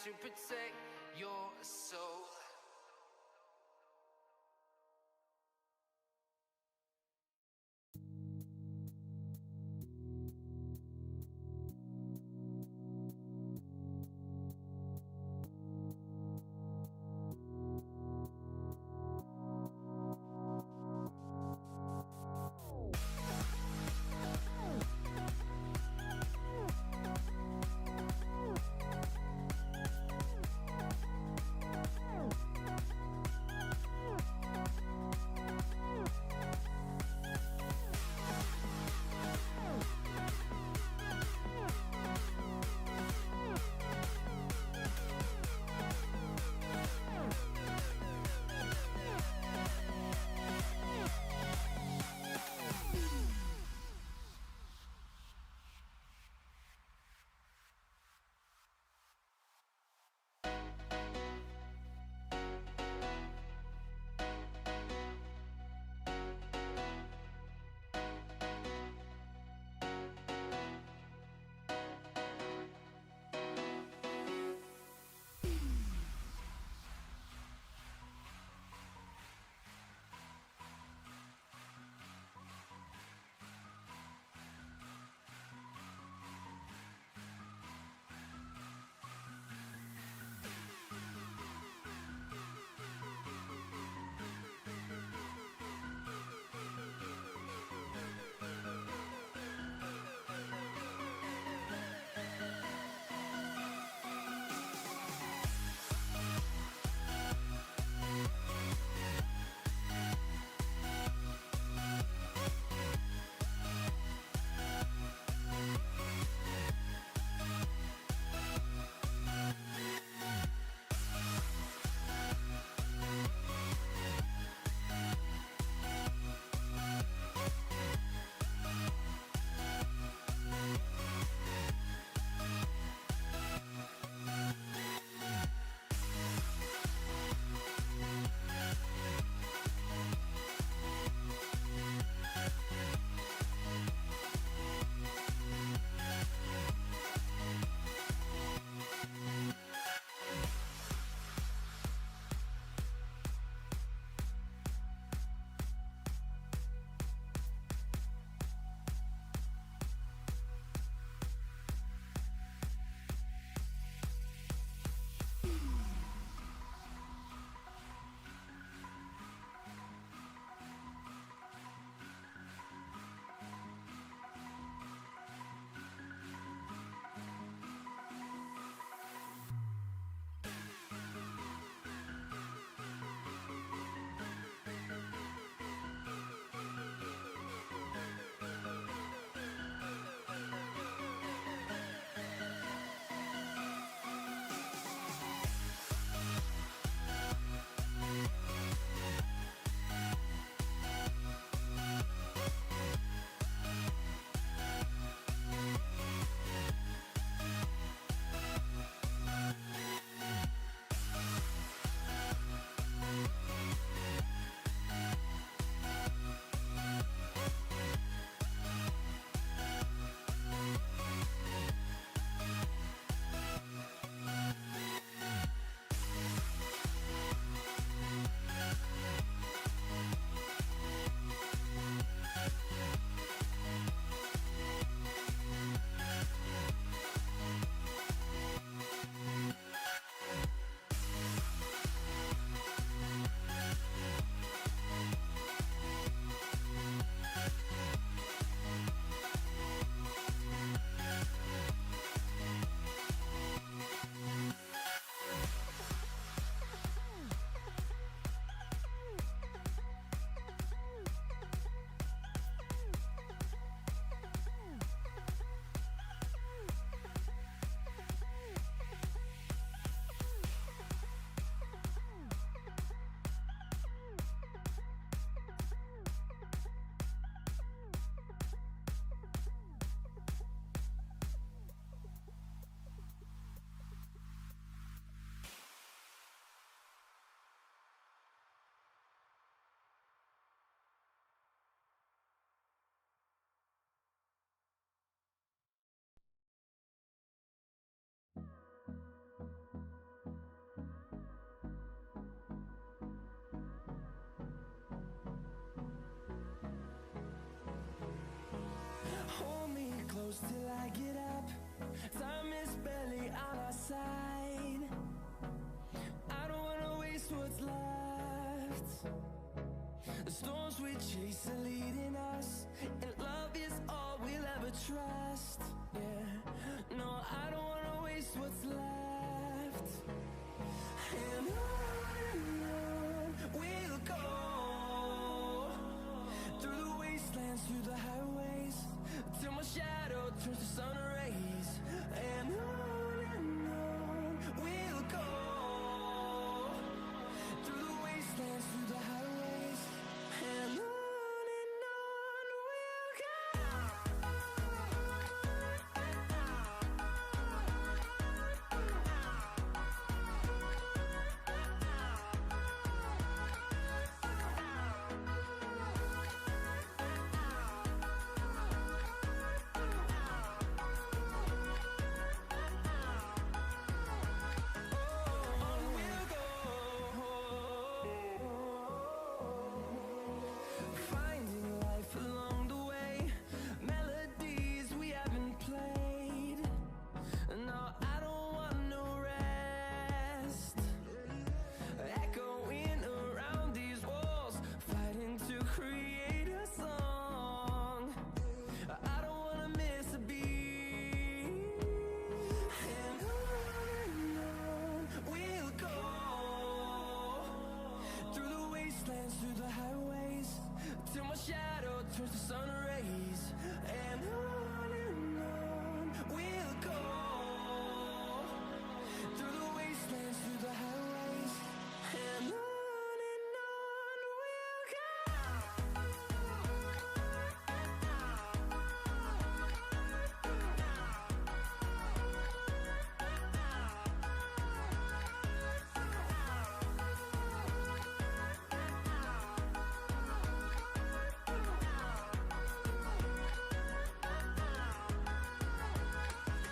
to protect your soul. what's left. The storms we chase are leading us, and love is all we'll ever trust. Yeah, no, I don't wanna waste what's left. And on we'll go, through the wastelands, through the highways, till my shadow turns to sun rays. And on we'll go, through the wastelands, through the highways, and on we'll go. Finding life along the way, melodies we haven't played. No, I don't want no rest. Echoing around these walls, fighting to create a song. I don't wanna miss a beat. And on we'll go, through the wastelands, through the highways, till my shadow turns to sun rays. And on we'll go, through the wastelands, through the highways, and on we'll go.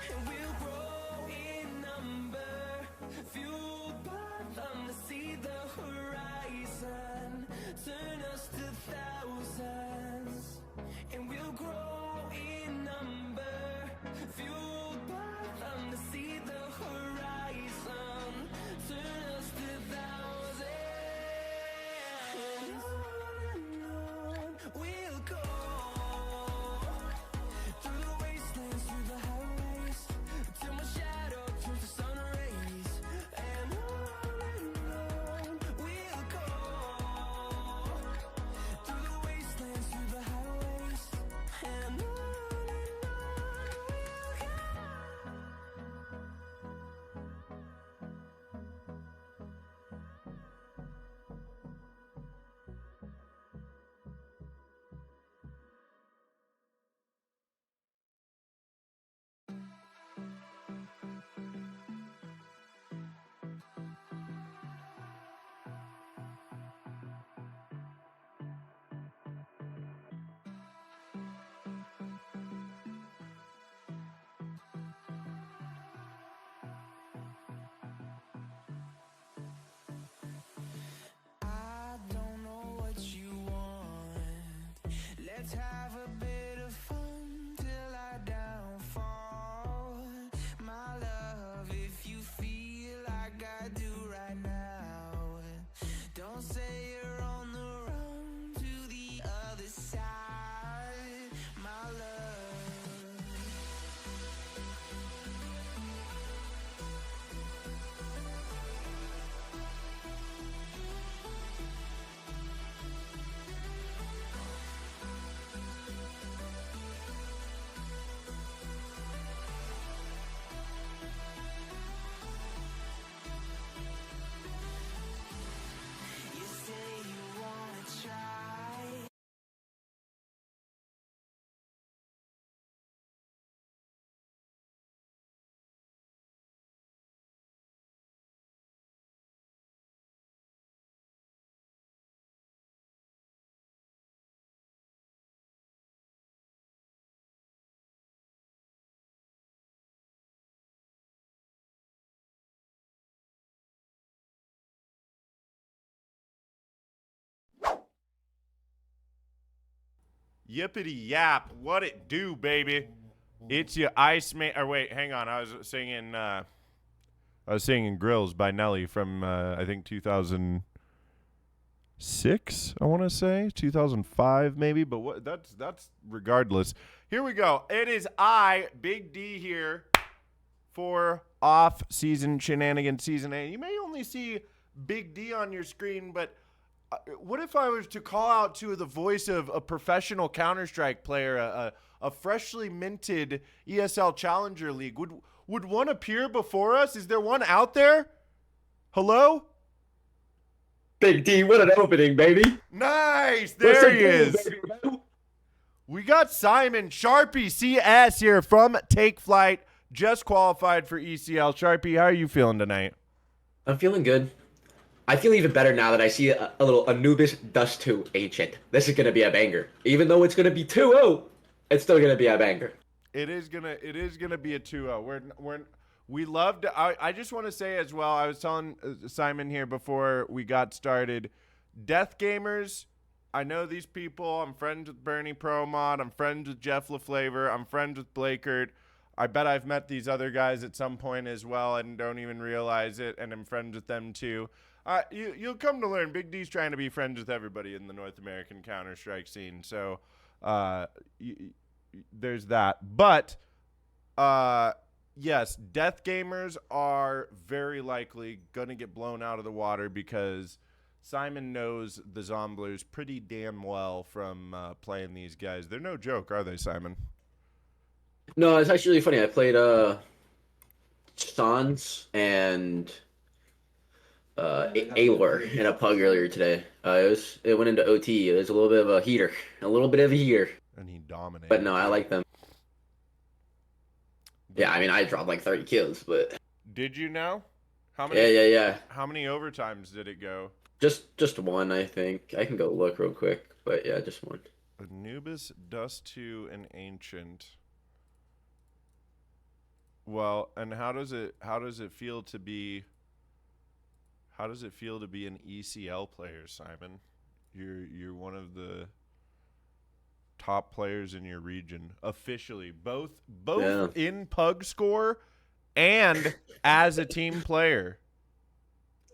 And we'll grow in number, fueled by them to see the horizon, turn us to thousands. And we'll grow in number, fueled by them to see the horizon, turn us to thousands. And on we'll go, through the wastelands, through the highways, till my shadow turns to sun rays. And on we'll go, through the wastelands, through the highways, and on we'll go. I don't know what you want. Let's have a bit of fun till I downfall. My love, if you feel like I do right now, don't say you're on the run to the other side, my love. You say you wanna try. Yippity yap, what it do, baby? It's your Iceman. Or wait, hang on. I was singing I was singing Grills by Nelly from, I think, 2006, I want to say. 2005, maybe. But that's regardless. Here we go. It is Big D here, for off-season shenanigans season 8. You may only see Big D on your screen, but what if I was to call out to the voice of a professional Counter-Strike player, a freshly minted ESL Challenger League? Would one appear before us? Is there one out there? Hello? Big D, what an opening, baby. Nice. There he is. Baby? We got Simon Sharpie CS here from Take Flight, just qualified for ECL. Sharpie, how are you feeling tonight? I'm feeling good. I feel even better now that I see a little Anubis Dust 2 Ancient. This is going to be a banger. Even though it's going to be 2-0, it's still going to be a banger. It is gonna be a 2-0. We loved. I just want to say as well. I was telling Simon here before we got started. DEATHxGAMERS. I know these people. I'm friends with Bernie Promod. I'm friends with Jeff LaFlavor. I'm friends with Blakert. I bet I've met these other guys at some point as well and don't even realize it. And I'm friends with them too. You'll come to learn. Big D's trying to be friends with everybody in the North American Counter-Strike scene. So there's that. But yes, DEATHxGAMERS are very likely going to get blown out of the water because Simon knows the Zomblers pretty damn well from playing these guys. They're no joke, are they, Simon? No, it's actually really funny. I played Sans and Aylor in a pug earlier today. It went into OT. It was a little bit of a heater. And he dominated. But no, I like them. Yeah, I mean, I dropped like 30 kills, but... Did you know? How many? Yeah. How many overtimes did it go? Just one, I think. I can go look real quick, but yeah, just one. Anubis, Dust 2, and Ancient. Well, and how does it feel to be an ECL player, Simon? You're one of the top players in your region officially, both in pug score and as a team player.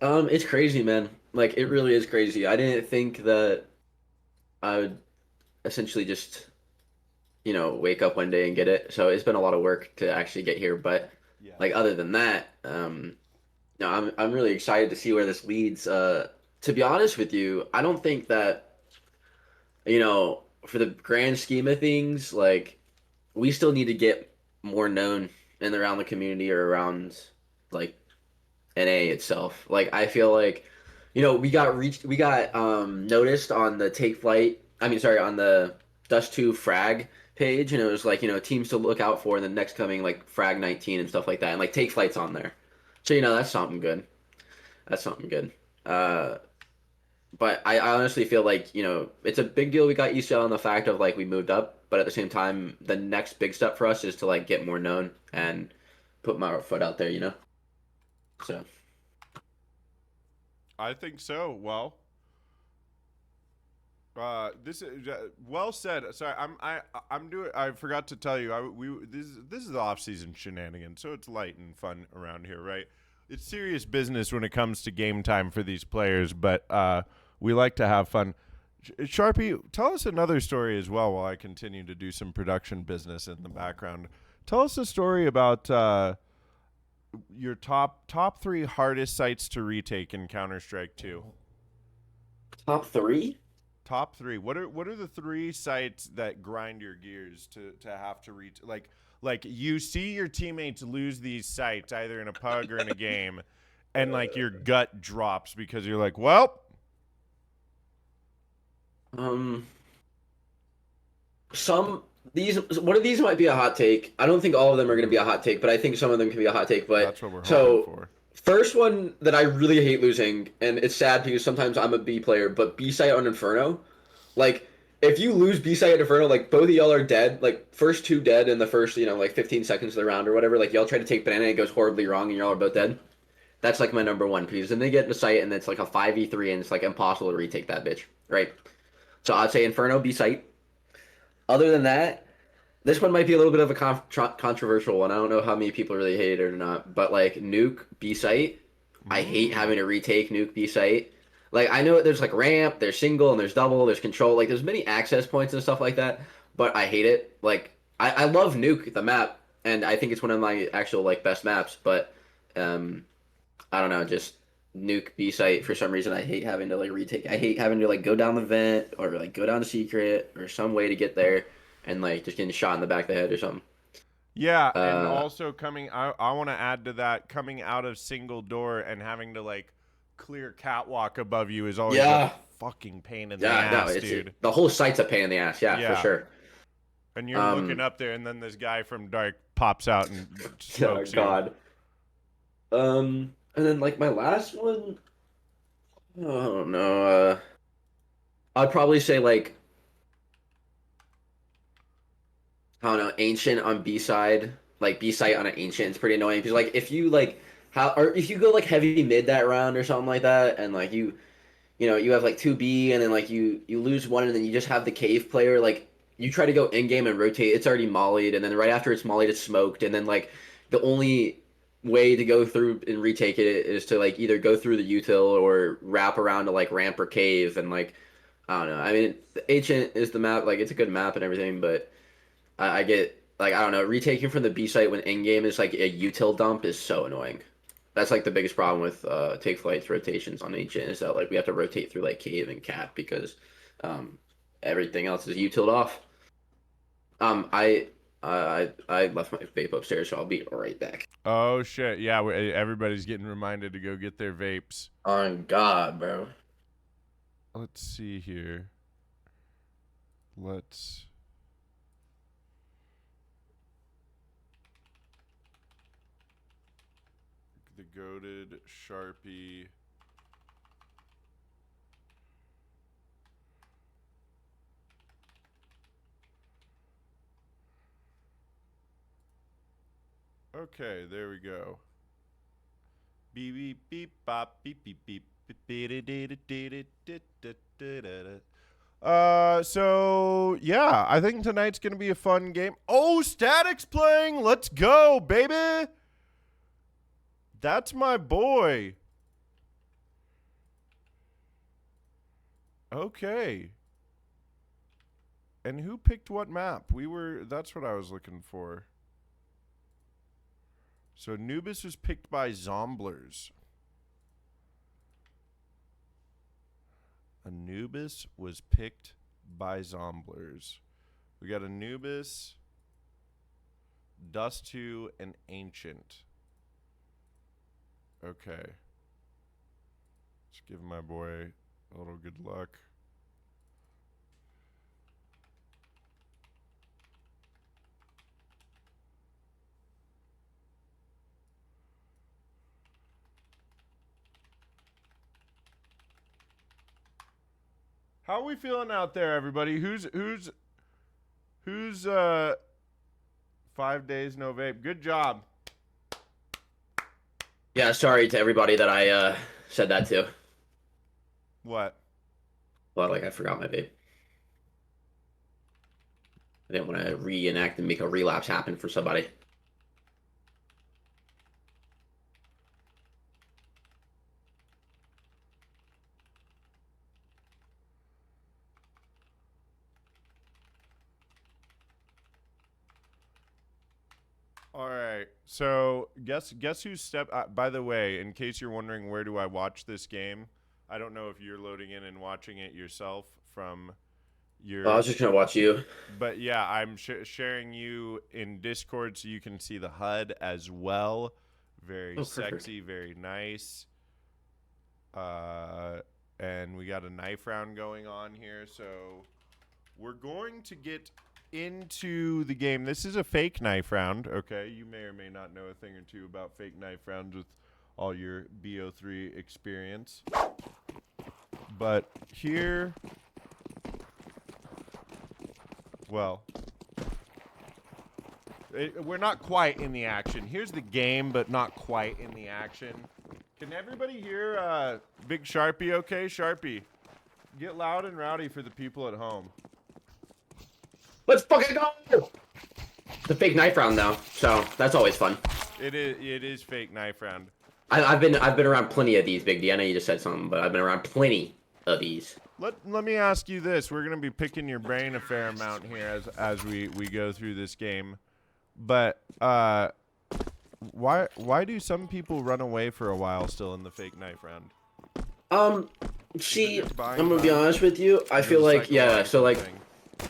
It's crazy, man. Like, it really is crazy. I didn't think that I would essentially just, wake up one day and get it. So it's been a lot of work to actually get here. But yeah. Like, other than that, no, I'm really excited to see where this leads. To be honest with you, I don't think that, for the grand scheme of things, like, we still need to get more known in around the community or around, like, NA itself. Like, I feel like, we got noticed on the on the Dust 2 frag page, and it was like, teams to look out for in the next coming, like, frag 19 and stuff like that, and like Take Flight's on there. So, that's something good. But I honestly feel like, it's a big deal we got ECL on the fact of, like, we moved up, but at the same time, the next big step for us is to, like, get more known and put my foot out there, So I think so. Well, this is well said. Sorry, I'm doing. I forgot to tell you. This is the off-season shenanigans, so it's light and fun around here, right? It's serious business when it comes to game time for these players, but we like to have fun. Sharpie, tell us another story as well while I continue to do some production business in the background. Tell us a story about your top 3 hardest sites to retake in Counter-Strike 2. Top 3? Top 3. What are the 3 sites that grind your gears to have to reach? Like you see your teammates lose these sites either in a pug or in a game, and like your gut drops because you're like, well. One of these might be a hot take. I don't think all of them are going to be a hot take, but I think some of them can be a hot take. But that's what we're hoping for. First one that I really hate losing, and it's sad because sometimes I'm a B player, but B site on Inferno, like, if you lose B site at Inferno, like, both of y'all are dead, like, first 2 dead in the first, like, 15 seconds of the round or whatever, like, y'all try to take banana and it goes horribly wrong and y'all are both dead. That's, like, my number one, because then they get in the site and it's, like, a 5v3 and it's, like, impossible to retake that bitch, right? So I'd say Inferno, B site. Other than that, this one might be a little bit of a controversial one. I don't know how many people really hate it or not, but like Nuke B site, I hate having to retake Nuke B site. Like I know there's like ramp, there's single, and there's double, there's control. Like there's many access points and stuff like that, but I hate it. Like I love Nuke the map, and I think it's one of my actual like best maps. But um, I don't know, just Nuke B site for some reason I hate having to like retake. I hate having to like go down the vent or like go down the secret or some way to get there and like just getting shot in the back of the head or something. Yeah, and Uh, also I want to add to that, coming out of single door and having to like clear catwalk above you is always a yeah, fucking pain in the yeah, no, ass, it's dude. the whole site's a pain in the ass. Yeah, for Yeah, sure. and you're looking Um, up there, and then this guy from Dark pops out and oh smokes you. God. And then like my last one, oh no, I'd probably say like I don't know, ancient on B side, like B side on an ancient is pretty annoying because like if you like how or if you go like heavy mid that round or something like that, and like you know you have like two B and then like you lose one and then you just have the cave player like you try to go in game and rotate, it's already mollied, and then right after it's mollied, it's smoked, and then like the only way to go through and retake it is to like either go through the util or wrap around to like ramp or cave, and like I don't know. I mean, the ancient is the map, like it's a good map and everything, but I get like I don't know, retaking from the B site when in game is like a util dump is so annoying. That's like the biggest problem with take flight's rotations on ancient is that like we have to rotate through like cave and cap because um everything else is utiled off. I left my vape upstairs, so I'll be right back. Oh shit! Yeah, everybody's getting reminded to go get their vapes. On God, bro. Let's see here. Let's. The goated Sharpie. Okay, there we go. Beep beep beep bop beep beep beep. So yeah, I think tonight's gonna be a fun game. Oh, Static's playing. Let's go, baby. That's my boy. Okay. And who picked what map? That's what I was looking for. So Anubis was picked by Zomblers. Anubis was picked by Zomblers. We got Anubis, Dust 2, and Ancient. Okay. Let's give my boy a little good luck. How are we feeling out there, everybody? Who's 5 days no vape? Good job. Yeah, sorry to everybody that I said that to. What? Well, like I forgot my vape. I didn't want to reenact and make a relapse happen for somebody. All right. So guess who's step. By the way, in case you're wondering where do I watch this game, I don't know if you're loading in and watching it yourself from your. Oh, I was just gonna watch you. But yeah, I'm sharing you in Discord so you can see the HUD as well. Very sexy, very nice. And we got a knife round going on here, so we're going to get into the game. This is a fake knife round, okay? You may or may not know a thing or two about fake knife rounds with all your BO3 experience. But here, well, we're not quite in the action. Here's the game, but not quite in the action. Can everybody hear Big Sharpie okay? Sharpie, get loud and rowdy for the people at home. Let's fucking go! It's a fake knife round though, so that's always fun. It is fake knife round. I've been around plenty of these, Big D. I know you just said something, but I've been around plenty of these. Let me ask you this. We're gonna be picking your brain a fair amount here as we go through this game. But why do some people run away for a while still in the fake knife round? See, I'm gonna be honest with you. I feel like so like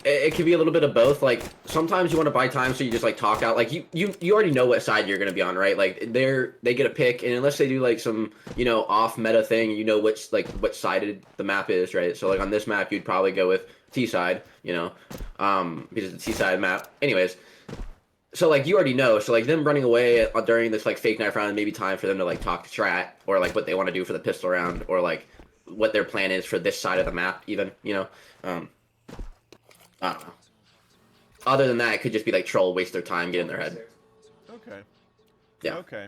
it could be a little bit of both. Like sometimes you want to buy time, so you just like talk out. Like you already know what side you're gonna be on, right? Like they get a pick, and unless they do like some off meta thing, you know which sided the map is, right? So like on this map, you'd probably go with T side, because it's a T side map. Anyways. So, like, you already know. So, like, them running away during this, like, fake knife round, maybe time for them to, like, talk to strat or, like, what they want to do for the pistol round or, like, what their plan is for this side of the map, even, I don't know. Other than that, it could just be, like, troll, waste their time, get in their head. Okay. Yeah. Okay.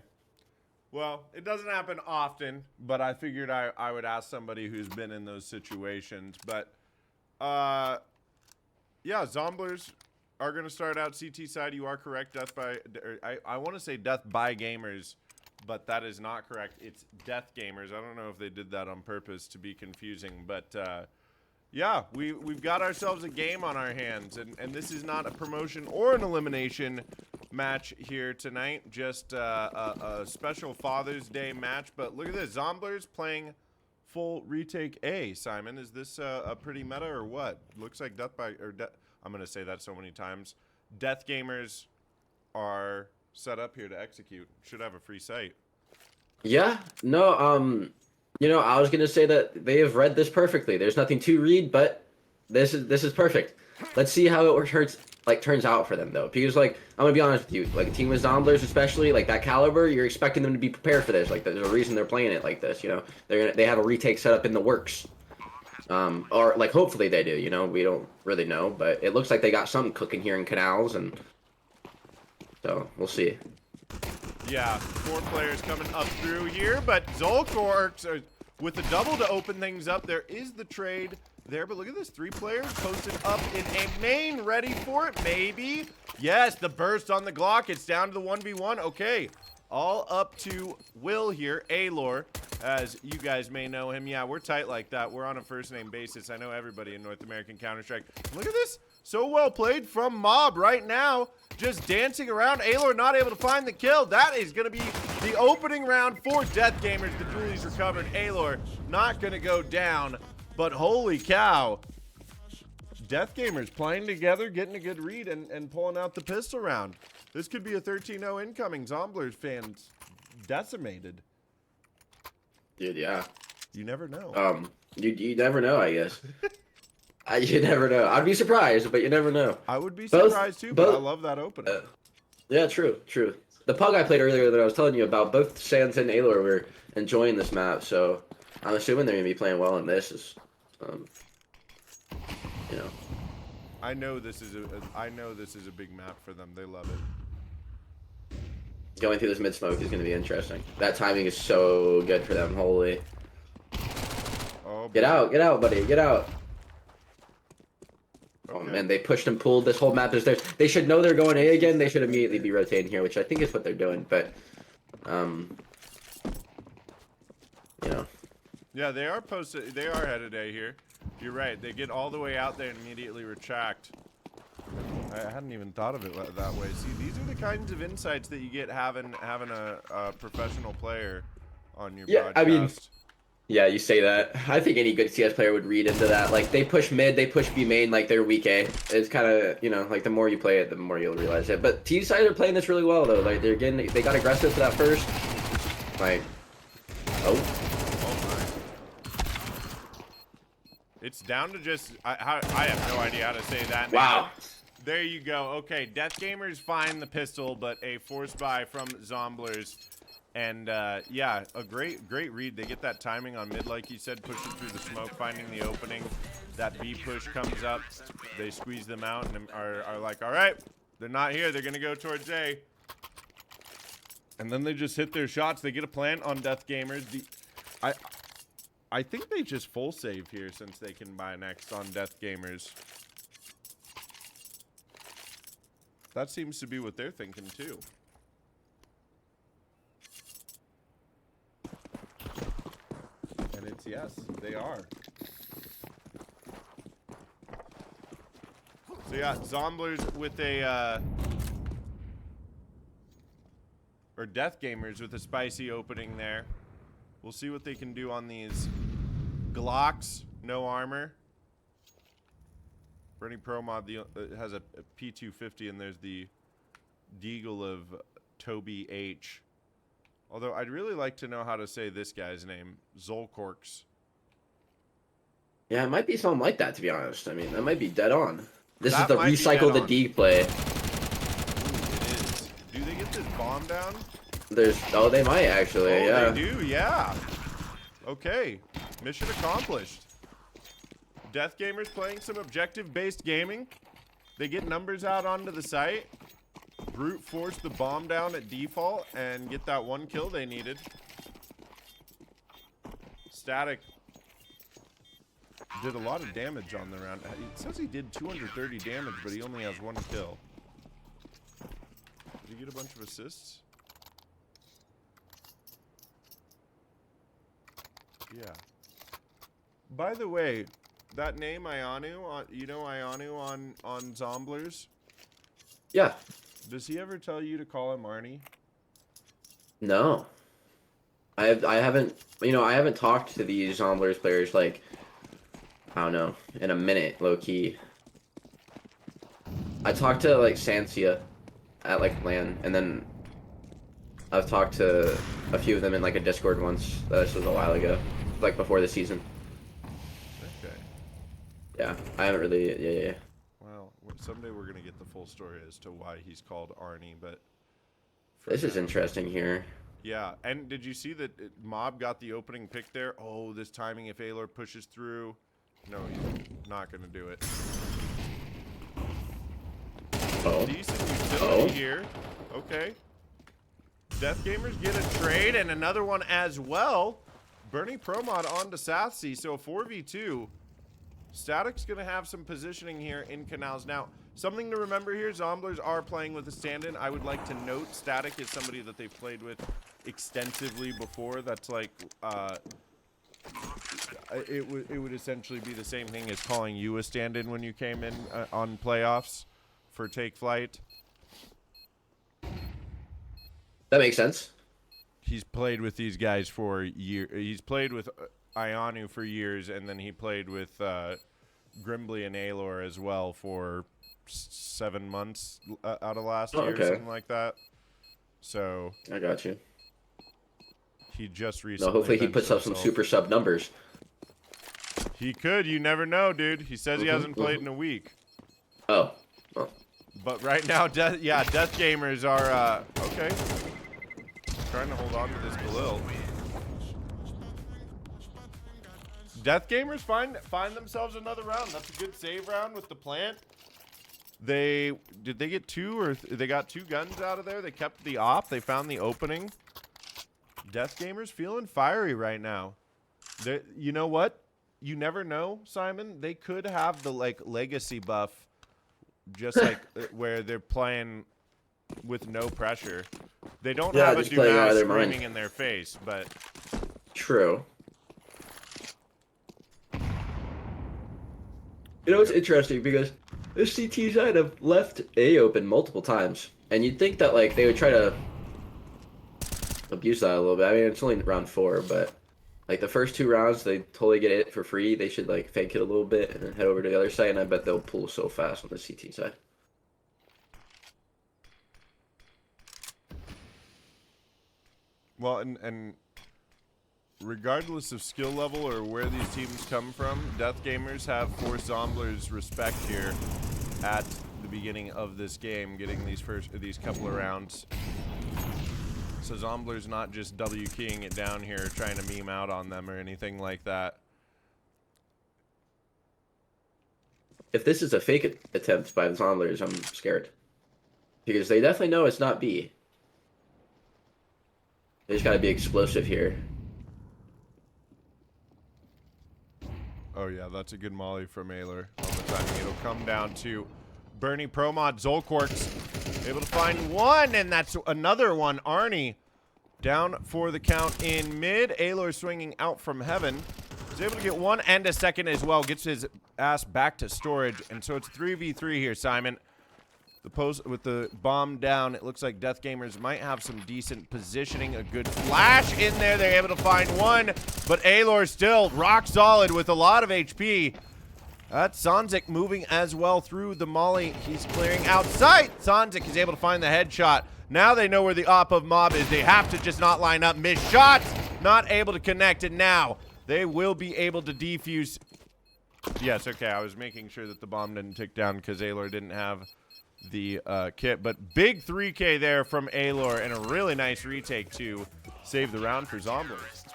Well, it doesn't happen often, but I figured I would ask somebody who's been in those situations. But, yeah, Zomblers are going to start out CT side. You are correct. I want to say Death by Gamers, but that is not correct. It's DEATHxGAMERS. I don't know if they did that on purpose to be confusing, but yeah, we've got ourselves a game on our hands, and this is not a promotion or an elimination match here tonight. Just a special Father's Day match. But look at this, Zomblers playing full retake A. Simon, is this a pretty meta or what? Looks like I'm going to say that so many times. DEATHxGAMERS are set up here to execute. Should have a free site. Yeah, no, I was going to say that they have read this perfectly. There's nothing to read, but this is perfect. Let's see how it turns out for them, though. Because, like, I'm going to be honest with you. Like, a team with Zomblers, especially, like, that caliber, you're expecting them to be prepared for this. Like, there's a reason they're playing it like this, They have a retake set up in the works. Or like hopefully they do, we don't really know, but it looks like they got something cooking here in Canals, and so we'll see. Yeah, 4 players coming up through here, but Zolkorks with the double to open things up. There is the trade there, but look at this, 3 players posted up in a main, ready for it, maybe. Yes, the burst on the Glock. It's down to the 1v1. Okay, all up to Will here, Alor. As you guys may know him. Yeah, we're tight like that. We're on a first-name basis. I know everybody in North American Counter-Strike. Look at this. So well played from Mob right now. Just dancing around. Alor not able to find the kill. That is going to be the opening round for DEATHxGAMERS. The dualies recovered. Alor not going to go down. But holy cow. DEATHxGAMERS playing together, getting a good read, and pulling out the pistol round. This could be a 13-0 incoming. Zomblers fans decimated. Dude, yeah. You never know. You never know, I guess. You never know. I'd be surprised, but you never know. I would be surprised too, but I love that opening. Yeah, true. The pug I played earlier that I was telling you about, both Sans and Alor were enjoying this map, so I'm assuming they're gonna be playing well in this. I know this is a big map for them. They love it. Going through this mid smoke is going to be interesting. That timing is so good for them. Holy. Oh, get out, buddy. Get out. Okay. Oh, man, they pushed and pulled. This whole map is theirs. They should know they're going A again. They should immediately be rotating here, which I think is what they're doing. But, Yeah, they are posted. They are headed A here. You're right. They get all the way out there and immediately retract. I hadn't even thought of it that way. See, these are the kinds of insights that you get having a professional player on your broadcast. I mean, yeah, you say that. I think any good CS player would read into that. Like, they push mid, they push B main, like they're weak A. It's kind of, like the more you play it, the more you'll realize it. But T side are playing this really well though. Like they got aggressive for that first. Like, It's down to just I have no idea how to say that. Wow. There you go. Okay, DEATHxGAMERS find the pistol, but a force buy from Zomblers. And yeah, a great read. They get that timing on mid, like you said, pushing through the smoke, finding the opening. That B push comes up. They squeeze them out and are like, all right, they're not here. They're going to go towards A. And then they just hit their shots. They get a plant on DEATHxGAMERS. I think they just full save here since they can buy next on DEATHxGAMERS. That seems to be what they're thinking too. And it's yes, they are. So yeah, Zomblers with a or DEATHxGAMERS with a spicy opening there. We'll see what they can do on these Glocks, no armor. Bernie Pro Mod has a P250, and there's the Deagle of Toby H. Although I'd really like to know how to say this guy's name, Zolkorks. Yeah, it might be something like that, to be honest. I mean, that might be dead on. This That is the might be recycle dead the on. D play. Ooh, it is. Do they get this bomb down? Oh, they might actually, Oh, yeah. they do, yeah. Okay, mission accomplished. DEATHxGAMERS playing some objective-based gaming. They get numbers out onto the site, brute force the bomb down at default, and get that one kill they needed. Static did a lot of damage on the round. It says he did 230 damage, but he only has one kill. Did he get a bunch of assists? Yeah. By the way, that name Ianu, you know Ianu on Zomblers? Yeah. Does he ever tell you to call him Arnie? No. I haven't, I haven't talked to these Zomblers players, like, I don't know, in a minute, low-key. I talked to, like, Sansia at, like, LAN, and then I've talked to a few of them in, like, a Discord once. This was a while ago, like, before the season. Okay. Yeah, I haven't really, yeah. Well, someday we're going to get the full story as to why he's called Arnie, but... This is interesting here. Yeah, and did you see that Mob got the opening pick there? Oh, this timing if Aylor pushes through. No, he's not going to do it. Oh. Decent utility here. Okay. DEATHxGAMERS get a trade and another one as well. Bernie Promod on to Southsea, so a 4v2. Static's going to have some positioning here in Canals. Now, something to remember here, Zomblers are playing with a stand-in. I would like to note Static is somebody that they've played with extensively before. That's like, it would essentially be the same thing as calling you a stand-in when you came in on playoffs for Take Flight. That makes sense. He's played with these guys for years. He's played with Ianu for years, and then he played with Grimbly and Aylor as well for 7 months out of last year, okay. something like that. So I got you. he just recently. No, hopefully he benched puts up some himself. super sub numbers. He could. You never know, dude. He says he hasn't played in a week. Oh. Well. But right now, DEATHxGAMERS are okay. Trying to hold on to this Galil. DEATHxGAMERS find themselves another round. That's a good save round with the plant. Did they get two or they got two guns out of there? They kept the op. They found the opening. DEATHxGAMERS feeling fiery right now. You know what? You never know, Simon. They could have the legacy buff, just like where they're playing with no pressure. They don't have a just playing out Dumas of their screaming mind. in their face, but True. It's interesting because this CT side have left A open multiple times, and you'd think that they would try to abuse that a little bit. I mean, it's only round 4, but the first 2 rounds they totally get it for free. They should fake it a little bit and then head over to the other side, and I bet they'll pull so fast on the CT side. well, and regardless of skill level or where these teams come from, DEATHxGAMERS have forced Zomblers respect here at the beginning of this game, getting these couple of rounds. So Zomblers not just W keying it down here, trying to meme out on them or anything like that. If this is a fake attempt by the Zomblers, I'm scared. Because they definitely know it's not B. They just gotta be explosive here. Oh yeah, that's a good molly from Aylor on the timing. It'll come down to Bernie Pro Mod Zolkorks able to find one, and that's another one. Arnie down for the count in mid. Aloy swinging out from heaven. He's able to get one and a second as well. Gets his ass back to storage, and so it's 3v3 here, Simon. The post with the bomb down, it looks like DEATHxGAMERS might have some decent positioning. A good flash in there. They're able to find one, but Aloy still rock solid with a lot of HP. That's Sonzik moving as well through the molly. He's clearing outside. Sonzik is able to find the headshot. Now they know where the op of mob is. They have to just not line up. Miss shots, not able to connect, and now they will be able to defuse. Yes, okay, I was making sure that the bomb didn't tick down because Aloy didn't have the kit, but big 3K there from Aloy and a really nice retake to save the round for Zomblers.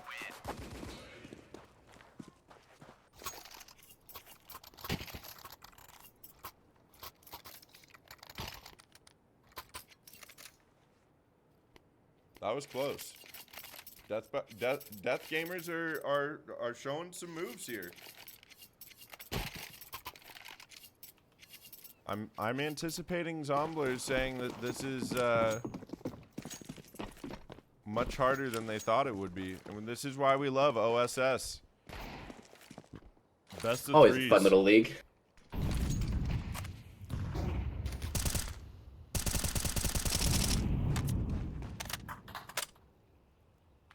That was close. DEATHxGAMERS are showing some moves here. I'm anticipating Zomblers saying that this is much harder than they thought it would be. I mean, this is why we love OSS. Best of Always threes. a fun little league.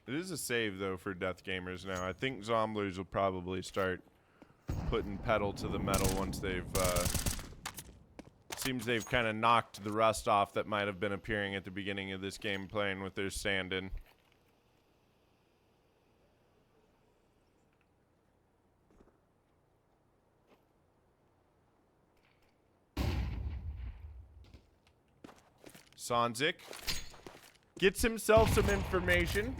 It is a save though for DEATHxGAMERS now. I think Zomblers will probably start putting pedal to the metal once they've seems they've kind of knocked the rust off that might have been appearing at the beginning of this game playing with their stand-in. Sonzik gets himself some information.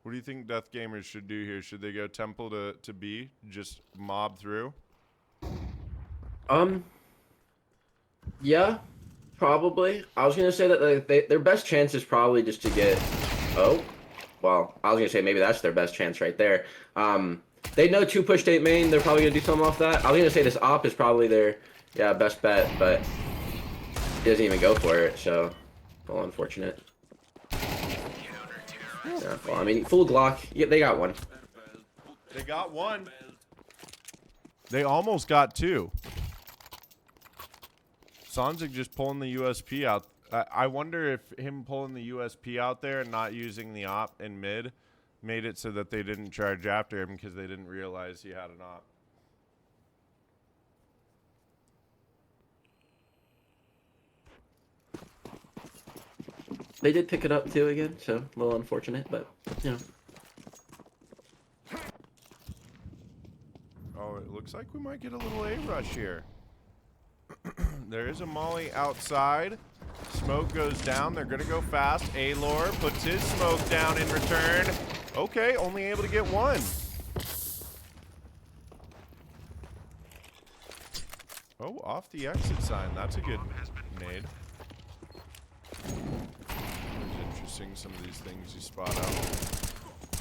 What do you think DEATHxGAMERS should do here? Should they go temple to B? Just mob through? Yeah, probably. I was gonna say that their best chance is probably just to get. Oh, well, I was gonna say maybe that's their best chance right there. They know 2 push 8 main. They're probably gonna do something off that. I was gonna say this op is probably their best bet, but he doesn't even go for it. So, well, unfortunate. Yeah, well, I mean, full Glock. Yeah, they got one. They got one. They almost got 2. Sonzik just pulling the USP out. I wonder if him pulling the USP out there and not using the op in mid made it so that they didn't charge after him because they didn't realize he had an op. They did pick it up too again, so a little unfortunate, but you know. Oh, it looks like we might get a little A rush here. There is a molly outside. Smoke goes down. They're going to go fast. Aloy puts his smoke down in return. Okay, only able to get one. Oh, off the exit sign. That's a good nade. It's interesting, some of these things you spot out.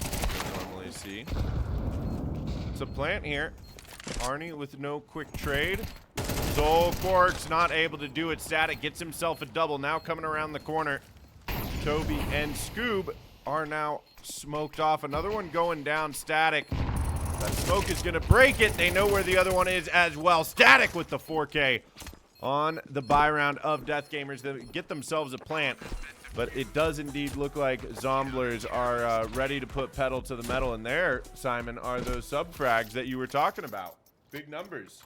You don't normally see. It's a plant here. Arnie with no quick trade. Zolkorks not able to do it. Static gets himself a double. Now coming around the corner. Toby and Scoob are now smoked off. Another one going down. Static. That smoke is going to break it. They know where the other one is as well. Static with the 4K on the buy round of DEATHxGAMERS. They get themselves a plant. But it does indeed look like Zomblers are ready to put pedal to the metal. And there, Simon, are those sub-frags that you were talking about. Big numbers.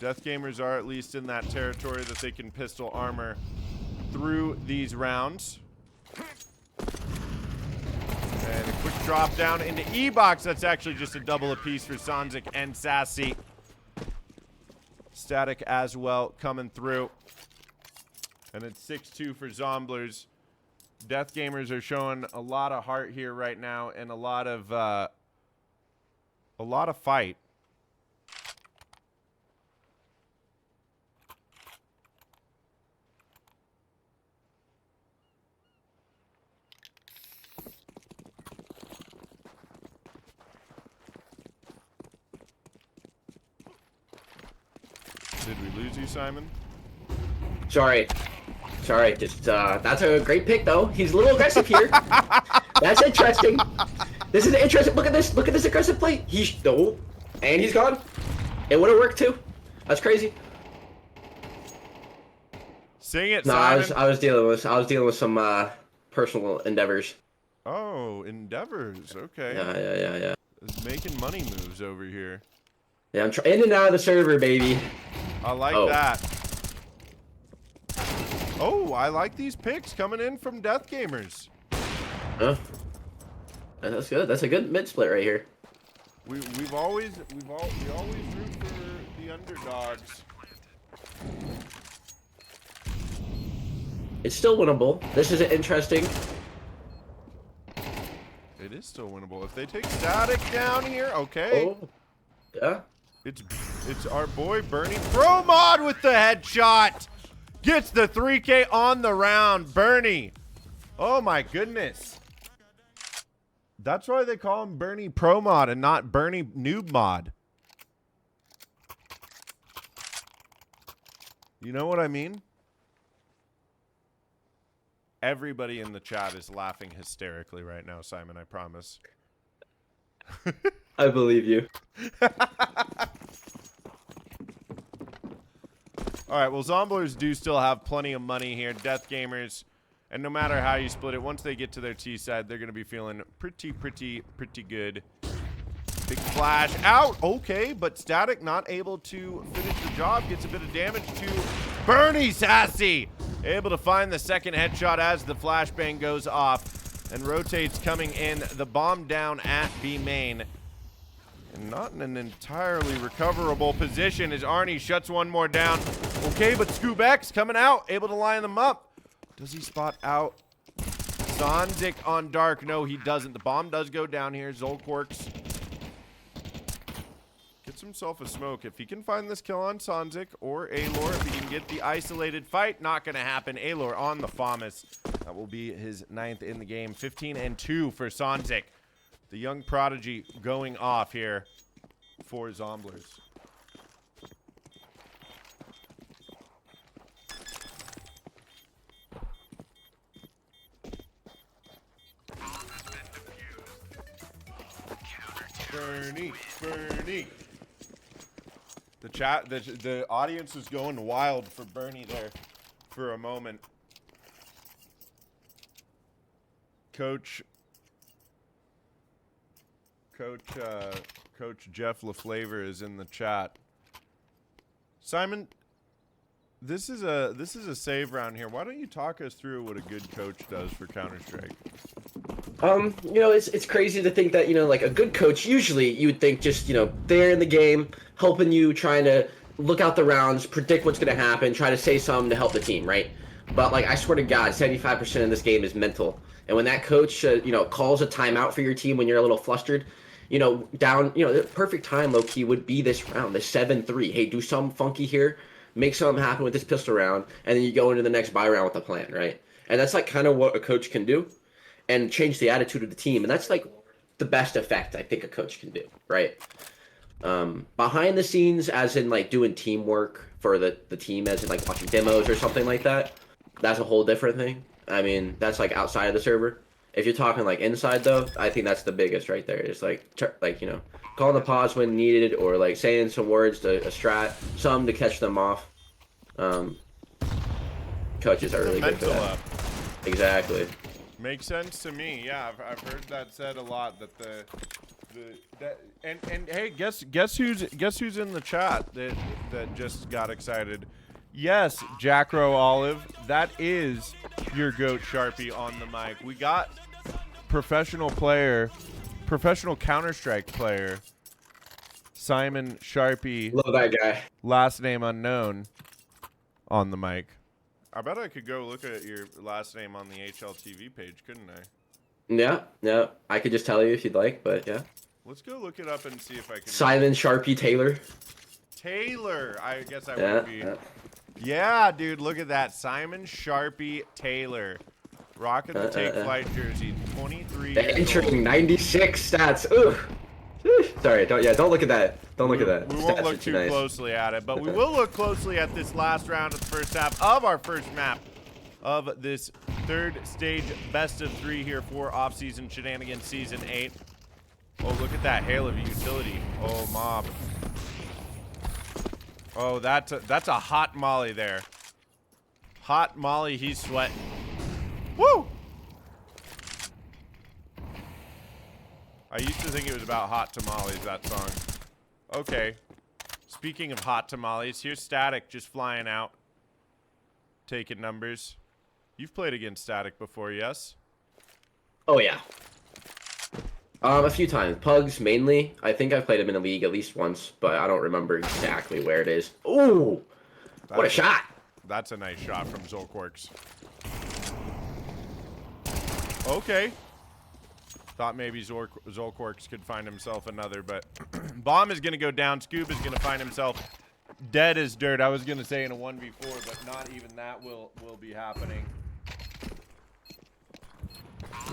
DEATHxGAMERS are at least in that territory that they can pistol armor through these rounds. Quick drop down into E-Box. That's actually just a double apiece for Sanzik and Sassy. Static as well coming through. And it's 6-2 for Zomblers. DEATHxGAMERS are showing a lot of heart here right now and a lot of fight. Did we lose you, Simon? Sorry. Just that's a great pick though. He's a little aggressive here. That's interesting. This is interesting. Look at this. Look at this aggressive play. And he's gone. It would have worked too. That's crazy. Sing it, No, Simon. I was dealing with some personal endeavors. Oh, endeavors. Okay. Yeah. Is making money moves over here. Yeah, I'm in and out of the server, baby. I like that. Oh, I like these picks coming in from DEATHxGAMERS. Huh? That's good. That's a good mid split right here. We always root for the underdogs. It's still winnable. This is interesting. It is still winnable. If they take Static down here, okay. Oh, yeah. It's our boy Bernie Pro Mod with the headshot. Gets the 3K on the round. Bernie. Oh my goodness. That's why they call him Bernie Pro Mod and not Bernie Noob Mod. You know what I mean? Everybody in the chat is laughing hysterically right now, Simon, I promise. I believe you. All right, well, Zomblers do still have plenty of money here. DEATHxGAMERS, and no matter how you split it, once they get to their T side, they're going to be feeling pretty good. Big flash out. Okay, but Static not able to finish the job. Gets a bit of damage to Bernie Sassy. Able to find the second headshot as the flashbang goes off and rotates coming in. The bomb down at B main. And not in an entirely recoverable position as Arnie shuts one more down. Okay, but ScoobX coming out, able to line them up. Does he spot out Sanzik on Dark? No, he doesn't. The bomb does go down here. Zolquarks gets himself a smoke. If he can find this kill on Sanzik or Alor, if he can get the isolated fight, not going to happen. Alor on the FAMAS. That will be his 9th in the game. 15-2 for Sanzik. The young prodigy going off here for Zomblers. Bernie. The audience was going wild for Bernie there for a moment. Coach Jeff LaFlavor is in the chat. Simon, this is a save round here. Why don't you talk us through what a good coach does for Counter-Strike? You know, it's crazy to think that, you know, like a good coach, usually you would think just, you know, they're in the game, helping you, trying to look out the rounds, predict what's going to happen, try to say something to help the team, right? But, like, I swear to God, 75% of this game is mental. And when that coach, you know, calls a timeout for your team when you're a little flustered, you know, down, you know, the perfect time, low-key, would be this round, the 7-3. Hey, do something funky here, make something happen with this pistol round, and then you go into the next buy round with a plan, right? And that's, like, kind of what a coach can do and change the attitude of the team. And that's, like, the best effect I think a coach can do, right? Behind the scenes, as in, like, doing teamwork for the team, as in, like, watching demos or something like that, that's a whole different thing. I mean, that's, like, outside of the server. If you're talking, like, inside, though, I think that's the biggest right there. It's, like, you know, calling the pause when needed, or, like, saying some words to a strat, some to catch them off. Coaches are really good for that. Exactly. Makes sense to me. Yeah, I've heard that said a lot. That and hey, guess who's in the chat that just got excited? Yes, Jackro Olive. That is your goat Sharpie on the mic. We got professional player, professional Counter-Strike player, Simon Sharpie. Love that guy. Last name unknown on the mic. I bet I could go look at your last name on the HLTV page, couldn't I? Yeah. I could just tell you if you'd like, but yeah. Let's go look it up and see if I can. Simon Sharpie Taylor. Taylor. I guess I Yeah, would be. Yeah, dude, look at that. Simon Sharpie Taylor. Rocking the Take Flight jersey. 23 years Entering old. 96 stats. Ooh. Sorry, don't look at that. Don't look at that. We Stats won't are look too nice. closely at it, but we will look closely at this last round of the first half of our first map of this third stage best of 3 here for off-season shenanigans season 8. Oh, look at that hail of utility. Oh, mob. Oh, that's a hot molly there. Hot molly, he's sweating. Woo! I used to think it was about hot tamales, that song. Okay. Speaking of hot tamales, here's Static just flying out. Taking numbers. You've played against Static before, yes? Oh yeah. A few times. Pugs mainly. I think I've played him in a league at least once, but I don't remember exactly where it is. Ooh! What a shot! That's a nice shot from Zolquarks. Okay. Thought maybe Zolquarks could find himself another, but Bomb is going to go down. Scoob is going to find himself dead as dirt. I was going to say in a 1v4, but not even that will be happening.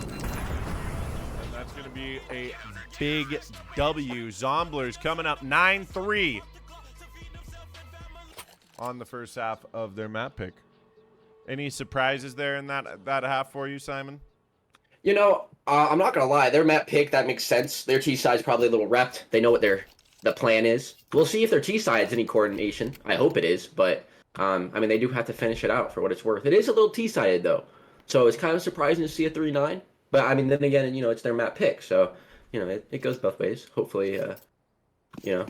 And that's going to be a big W. Zomblers coming up 9-3 on the first half of their map pick. Any surprises there in that half for you, Simon? You know, I'm not gonna lie. Their map pick, that makes sense. Their T side's probably a little repped. They know what the plan is. We'll see if their T side's any coordination. I hope it is, but I mean, they do have to finish it out for what it's worth. It is a little T sided though, so it's kind of surprising to see a 3-9. But I mean, then again, you know, it's their map pick, so you know, it goes both ways. Hopefully, you know,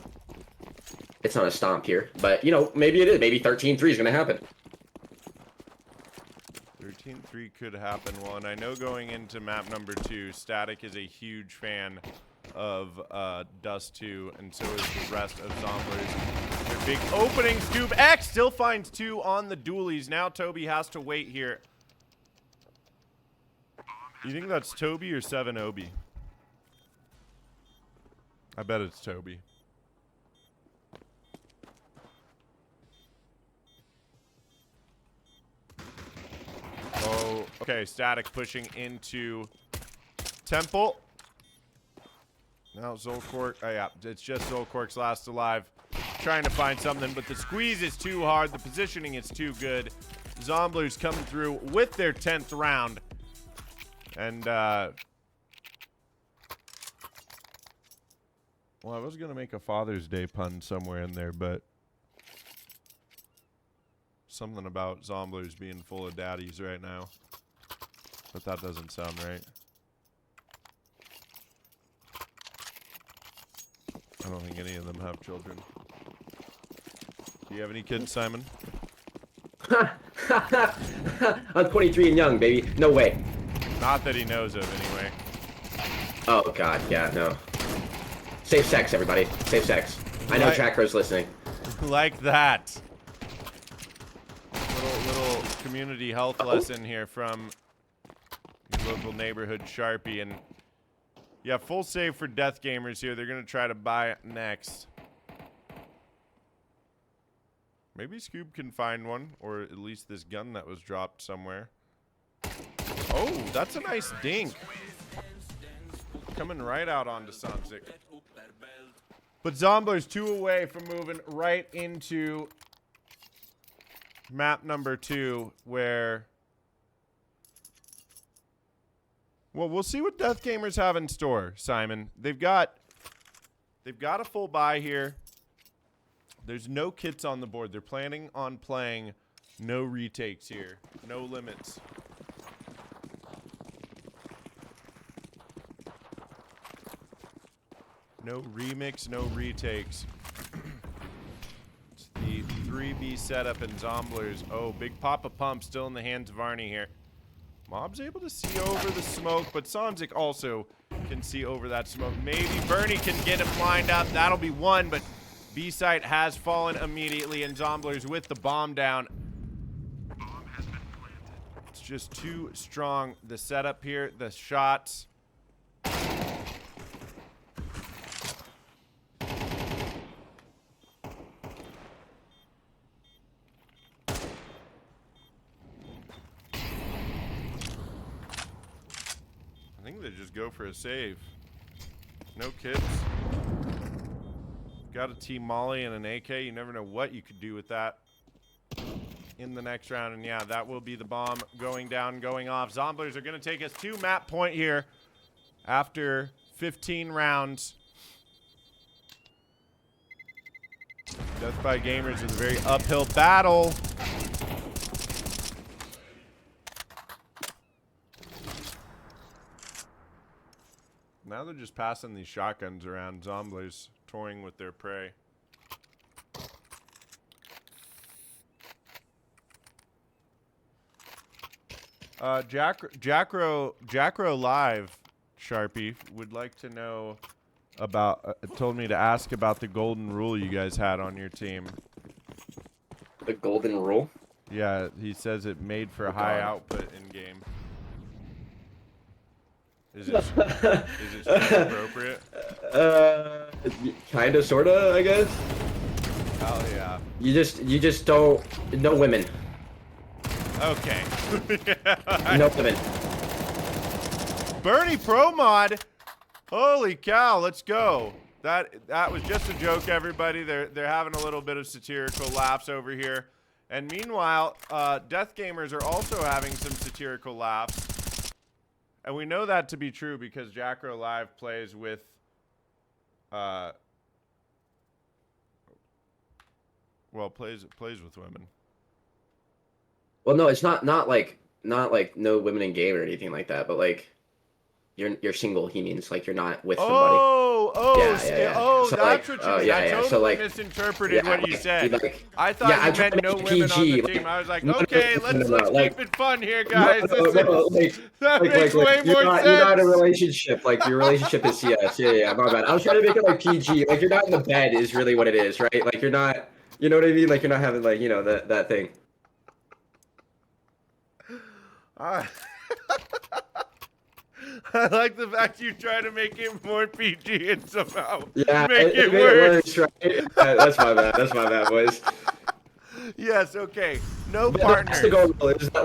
it's not a stomp here, but you know, maybe it is. Maybe 13-3 is gonna happen. 13-3 could happen. Well, and I know going into map number 2, Static is a huge fan of Dust 2, and so is the rest of Zomblers. Their big opening. Scoob X still finds 2 on the dualies. Now Toby has to wait here. You think that's Toby or 7 Obi? I bet it's Toby. Oh, okay. Static pushing into Temple. Now Zolquark. Oh, yeah. It's just Zolquark's last alive. Trying to find something, but the squeeze is too hard. The positioning is too good. Zomblers coming through with their 10th round. And, well, I was going to make a Father's Day pun somewhere in there, but something about Zomblers being full of daddies right now. But that doesn't sound right. I don't think any of them have children. Do you have any kids, Simon? I'm 23 and young, baby. No way. Not that he knows of, anyway. Oh, God. Yeah, no. Safe sex, everybody. Safe sex. I know Tracker's listening. Like that. Little community health lesson here from your local neighborhood Sharpie. And yeah, full save for DEATHxGAMERS here. They're going to try to buy next. Maybe Scoob can find one, or at least this gun that was dropped somewhere. Oh, that's a nice dink. Coming right out onto Sanzik. But Zomblers 2 away from moving right into map number 2, where, well, we'll see what DEATHxGAMERS have in store, Simon. They've got a full buy here. There's no kits on the board. They're planning on playing no retakes here. No limits. No remix, no retakes. It's the 3B setup in Zomblers. Oh, big Papa Pump still in the hands of Arnie here. Mob's able to see over the smoke, but Sonzik also can see over that smoke. Maybe Bernie can get him lined up. That'll be one, but B-site has fallen immediately, and Zomblers with the bomb down. It's just too strong. The setup here, the shots. I think they just go for a save. No kids. Got a Team Molly and an AK. You never know what you could do with that in the next round. And yeah, that will be the bomb going down, going off. Zomblers are going to take us to map point here after 15 rounds. DEATHxGAMERS is a very uphill battle. Now they're just passing these shotguns around. Zomblers toying with their prey. Jackro Live, Sharpie, would like to know about, told me to ask about the golden rule you guys had on your team. The golden rule? Yeah, he says it made for high output in game. Is it appropriate? Kinda, sorta, I guess. Hell yeah. You just don't, no women. Okay. No women. Bernie Pro Mod. Holy cow, let's go. That was just a joke, everybody. They're having a little bit of satirical laughs over here. And meanwhile, DEATHxGAMERS are also having some satirical laughs. And we know that to be true because Jackro Live plays with plays with women. Well, no, it's not like no women in game or anything like that, but like you're single. He means like you're not with somebody. Oh, yeah. Oh, so that's like, what you mean. I totally so like, misinterpreted what you said. Like, I thought you meant no women on the team. I was like, okay, let's keep it fun here, guys. That makes way more sense. You're not in a relationship. Like your relationship is CS. Yeah, my bad. I was trying to make it like PG. Like you're not in the bed is really what it is, right? Like you're not. You know what I mean? Like you're not having like that thing. I like the fact you try to make it more PG and somehow make it worse. Right? That's my bad. That's my bad, boys. Yes, okay. No partners.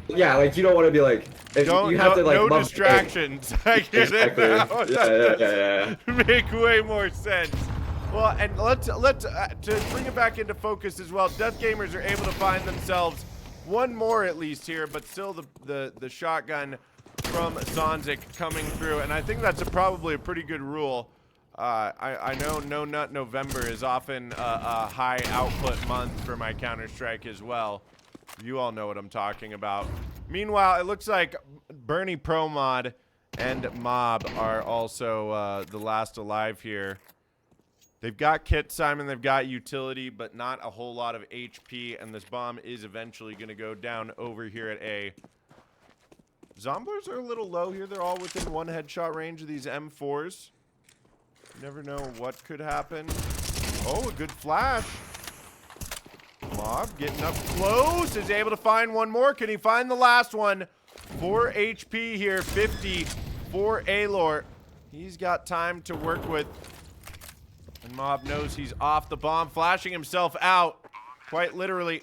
Yeah, like you don't want to be like. You have to like. No distractions. I get exactly. it now. Yeah. Make way more sense. Well, and let's to bring it back into focus as well. DEATHxGAMERS are able to find themselves one more at least here, but still the shotgun from Sonzik coming through, and I think that's probably a pretty good rule. I know No Nut November is often a high output month for my Counter-Strike as well. You all know what I'm talking about. Meanwhile, it looks like Bernie Pro Mod and Mob are also the last alive here. They've got Kit Simon, they've got utility, but not a whole lot of HP, and this bomb is eventually going to go down over here at A. Zomblers are a little low here. They're all within one headshot range of these M4s. You never know what could happen. Oh, a good flash. Mob getting up close. Is able to find one more. Can he find the last one? 4 HP here. 50 for Alor. He's got time to work with. And Mob knows he's off the bomb. Flashing himself out. Quite literally.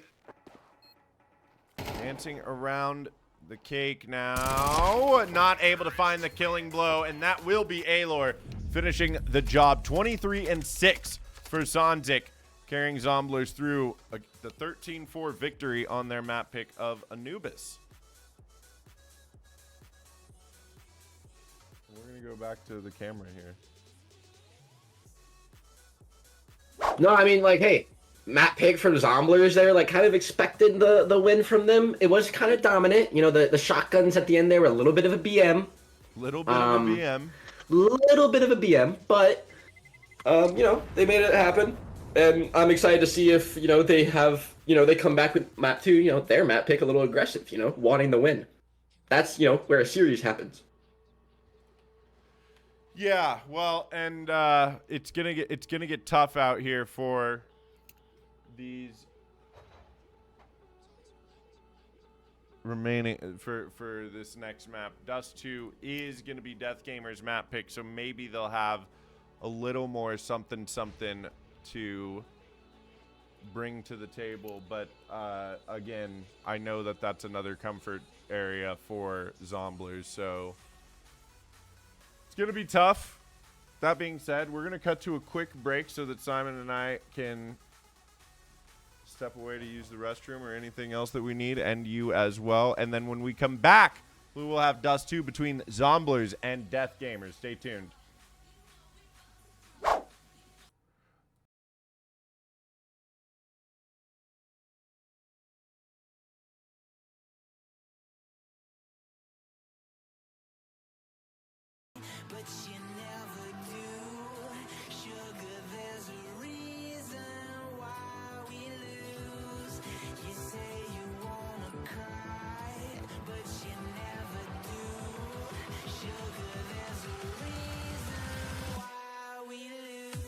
Dancing around the cake now. Not able to find the killing blow. And that will be Alor finishing the job. 23-6 for Sonzik, carrying Zomblers through the 13-4 victory on their map pick of Anubis. We're going to go back to the camera here. No, I mean, like, hey, map pick from Zomblers there, like, kind of expected the win from them. It was kind of dominant. You know, the shotguns at the end there were a little bit of a BM. Little bit of a BM. Little bit of a BM, but, you know, they made it happen. And I'm excited to see if, you know, they have, you know, they come back with map 2, you know, their map pick a little aggressive, you know, wanting the win. that's where a series happens. Yeah, well, and it's gonna get tough out here for these remaining for this next map. Dust 2 is gonna be DEATHxGAMERS map pick, so maybe they'll have a little more something to bring to the table. But again, I know that that's another comfort area for Zomblers, so it's going to be tough. That being said, we're going to cut to a quick break so that Simon and I can step away to use the restroom or anything else that we need, and you as well. And then when we come back, we will have Dust 2 between Zomblers and DEATHxGAMERS. Stay tuned. But you never do. Sugar, there's a reason why we lose. You say you wanna cry, but you never do. Sugar, there's a reason why we lose.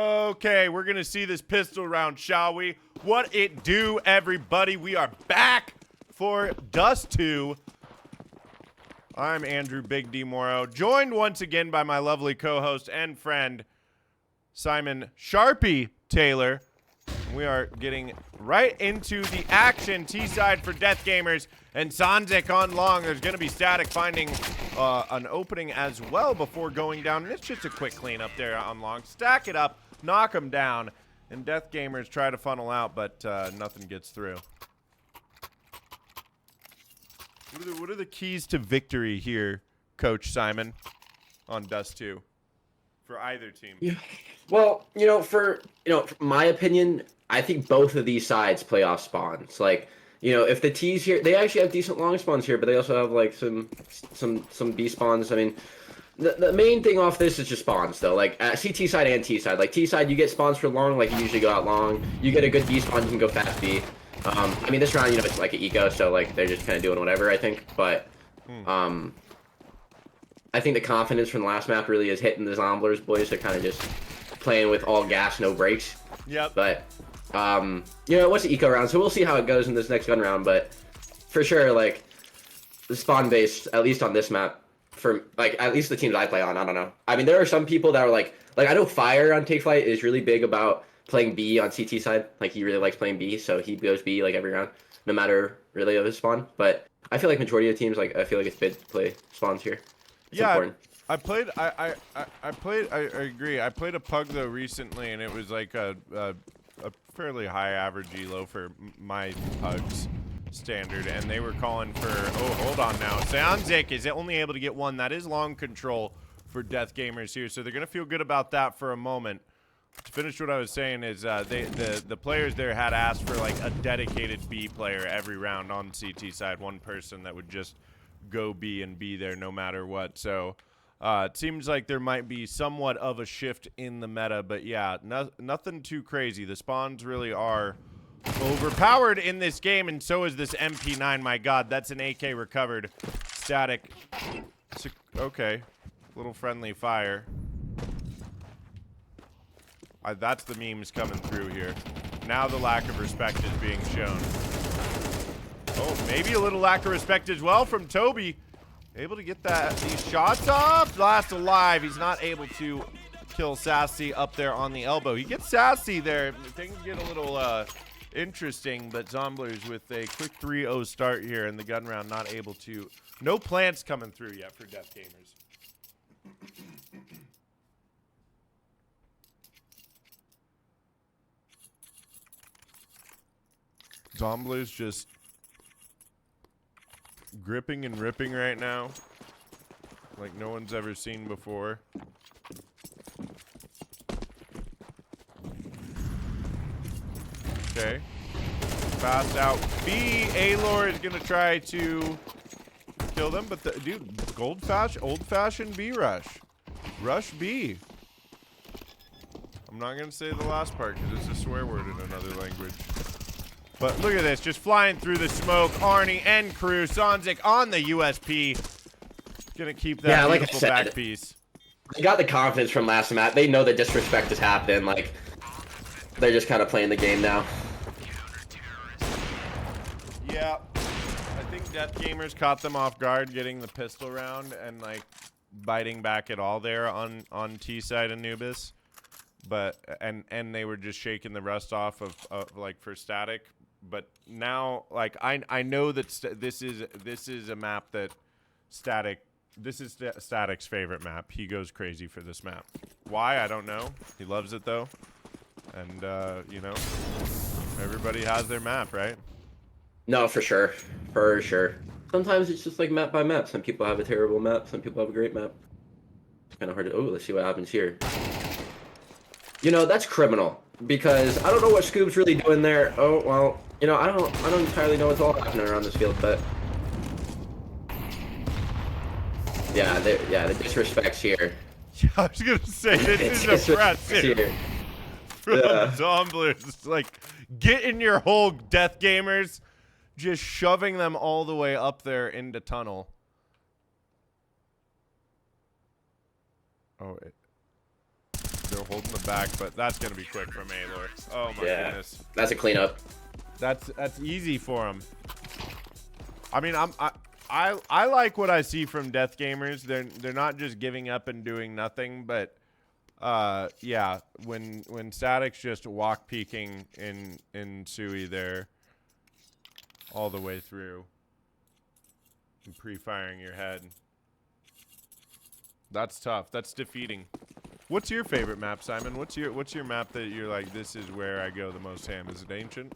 Okay, we're going to see this pistol round, shall we? What it do, everybody? We are back for Dust 2. I'm Andrew Big D Morrow, joined once again by my lovely co-host and friend, Simon Sharpie Taylor. We are getting right into the action. T-side for DEATHxGAMERS and Sanzik on long. There's going to be Static finding an opening as well before going down. And it's just a quick cleanup there on long. Stack it up, knock them down, and DEATHxGAMERS try to funnel out, but nothing gets through. What are the keys to victory here, Coach Simon, on Dust 2 for either team? Yeah. Well, for my opinion, I think both of these sides play off spawns. Like, if the T's here, they actually have decent long spawns here, but they also have like some B spawns. I mean, the main thing off this is just spawns though. Like CT side and T side. Like T side, you get spawns for long, like you usually go out long. You get a good B spawn, you can go fast B. I mean, this round, it's like an eco, so like they're just kind of doing whatever, I think. But I think the confidence from the last map really is hitting the Zomblers boys. They're kind of just playing with all gas, no brakes. Yep. But it was an eco round, so we'll see how it goes in this next gun round. But for sure, like the spawn base, at least on this map, for like at least the teams I play on, I don't know. I mean, there are some people that are like I know Fire on Take Flight is really big about playing B on CT side. Like he really likes playing B, so he goes B like every round, no matter really of his spawn. But I feel like majority of teams, like I feel like it's bid to play spawns here. It's important. I agree. I played a pug though recently, and it was like a fairly high average elo for my pugs standard, and they were calling for, oh, hold on now. Sanzik is only able to get one. That is long control for DEATHxGAMERS here, so they're going to feel good about that for a moment. To finish what I was saying is the players there had asked for like a dedicated B player every round on CT side, one person that would just go B and be there no matter what. So it seems like there might be somewhat of a shift in the meta, but yeah, nothing too crazy. The spawns really are overpowered in this game, and so is this MP9. My God, that's an AK recovered. Static. Okay, little friendly fire. That's the memes coming through here. Now the lack of respect is being shown. Oh, maybe a little lack of respect as well from Toby. Able to get these shots off. Last alive. He's not able to kill Sassy up there on the elbow. He gets Sassy there. Things get a little interesting, but Zomblers with a quick 3-0 start here in the gun round, not able to. No plants coming through yet for DEATHxGAMERS. Zomblers just gripping and ripping right now like no one's ever seen before. Okay. Fast out B. Alor is going to try to kill them, but dude, old-fashioned B rush. Rush B. I'm not going to say the last part because it's a swear word in another language. But look at this, just flying through the smoke. Arnie and crew. Sanzik on the USP. Gonna keep that beautiful back piece. They got the confidence from last map. They know the disrespect is happening. Like, they're just kind of playing the game now. Yeah. I think DEATHxGAMERS caught them off guard getting the pistol round and, like, biting back at all there on T-side Anubis. But, and they were just shaking the rust off of like, for Static. But now, like, I know that this is a map that this is Static's favorite map. He goes crazy for this map. Why? I don't know. He loves it though, and everybody has their map, right? No, for sure, for sure. Sometimes it's just like map by map. Some people have a terrible map. Some people have a great map. It's kind of hard to. Oh, let's see what happens here. That's criminal. Because I don't know what Scoop's really doing there. Oh, well, I don't entirely know what's all happening around this field, but yeah, the disrespect's here. I was gonna say this is impressive from Zomblers. It's like, get in your hole, DEATHxGAMERS. Just shoving them all the way up there into tunnel. Oh, They're holding the back, but that's gonna be quick from Aylor. Oh my goodness. That's a cleanup. That's easy for him. I mean, I like what I see from DEATHxGAMERS. They're not just giving up and doing nothing, but yeah, when Static's just walk peeking in Sui there all the way through and pre-firing your head. That's tough. That's defeating. What's your favorite map, Simon? What's your map that you're like, this is where I go the most ham? Is it Ancient?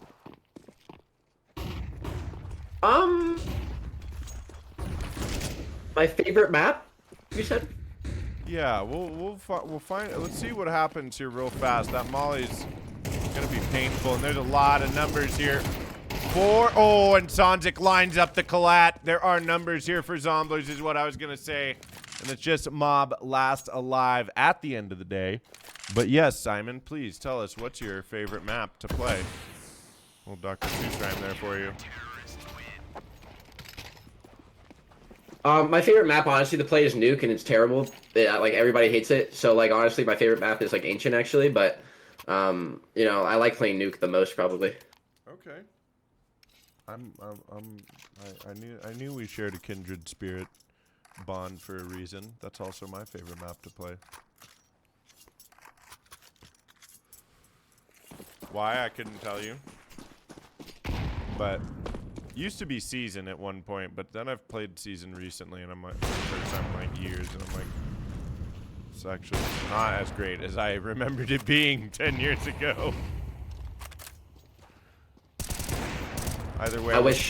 My favorite map, you said? Yeah, we'll find. Let's see what happens here real fast. That Molly's gonna be painful, and there's a lot of numbers here. Oh, and Sanzik lines up the collat. There are numbers here for Zomblers, is what I was gonna say, and it's just mob last alive at the end of the day. But yes, Simon, please tell us what's your favorite map to play. Little Dr. Seuss rhyme there for you. My favorite map, honestly, to play is Nuke, and it's terrible. Like, everybody hates it. So, like, honestly, my favorite map is, like, Ancient, actually. But, you know, I like playing Nuke the most, probably. Okay. I knew we shared a kindred spirit bond for a reason. That's also my favorite map to play. Why, I couldn't tell you. But used to be Season at one point, but then I've played Season recently, and I'm like, for the first time in like years, and I'm like, it's actually not as great as I remembered it being 10 years ago. Either way, I wish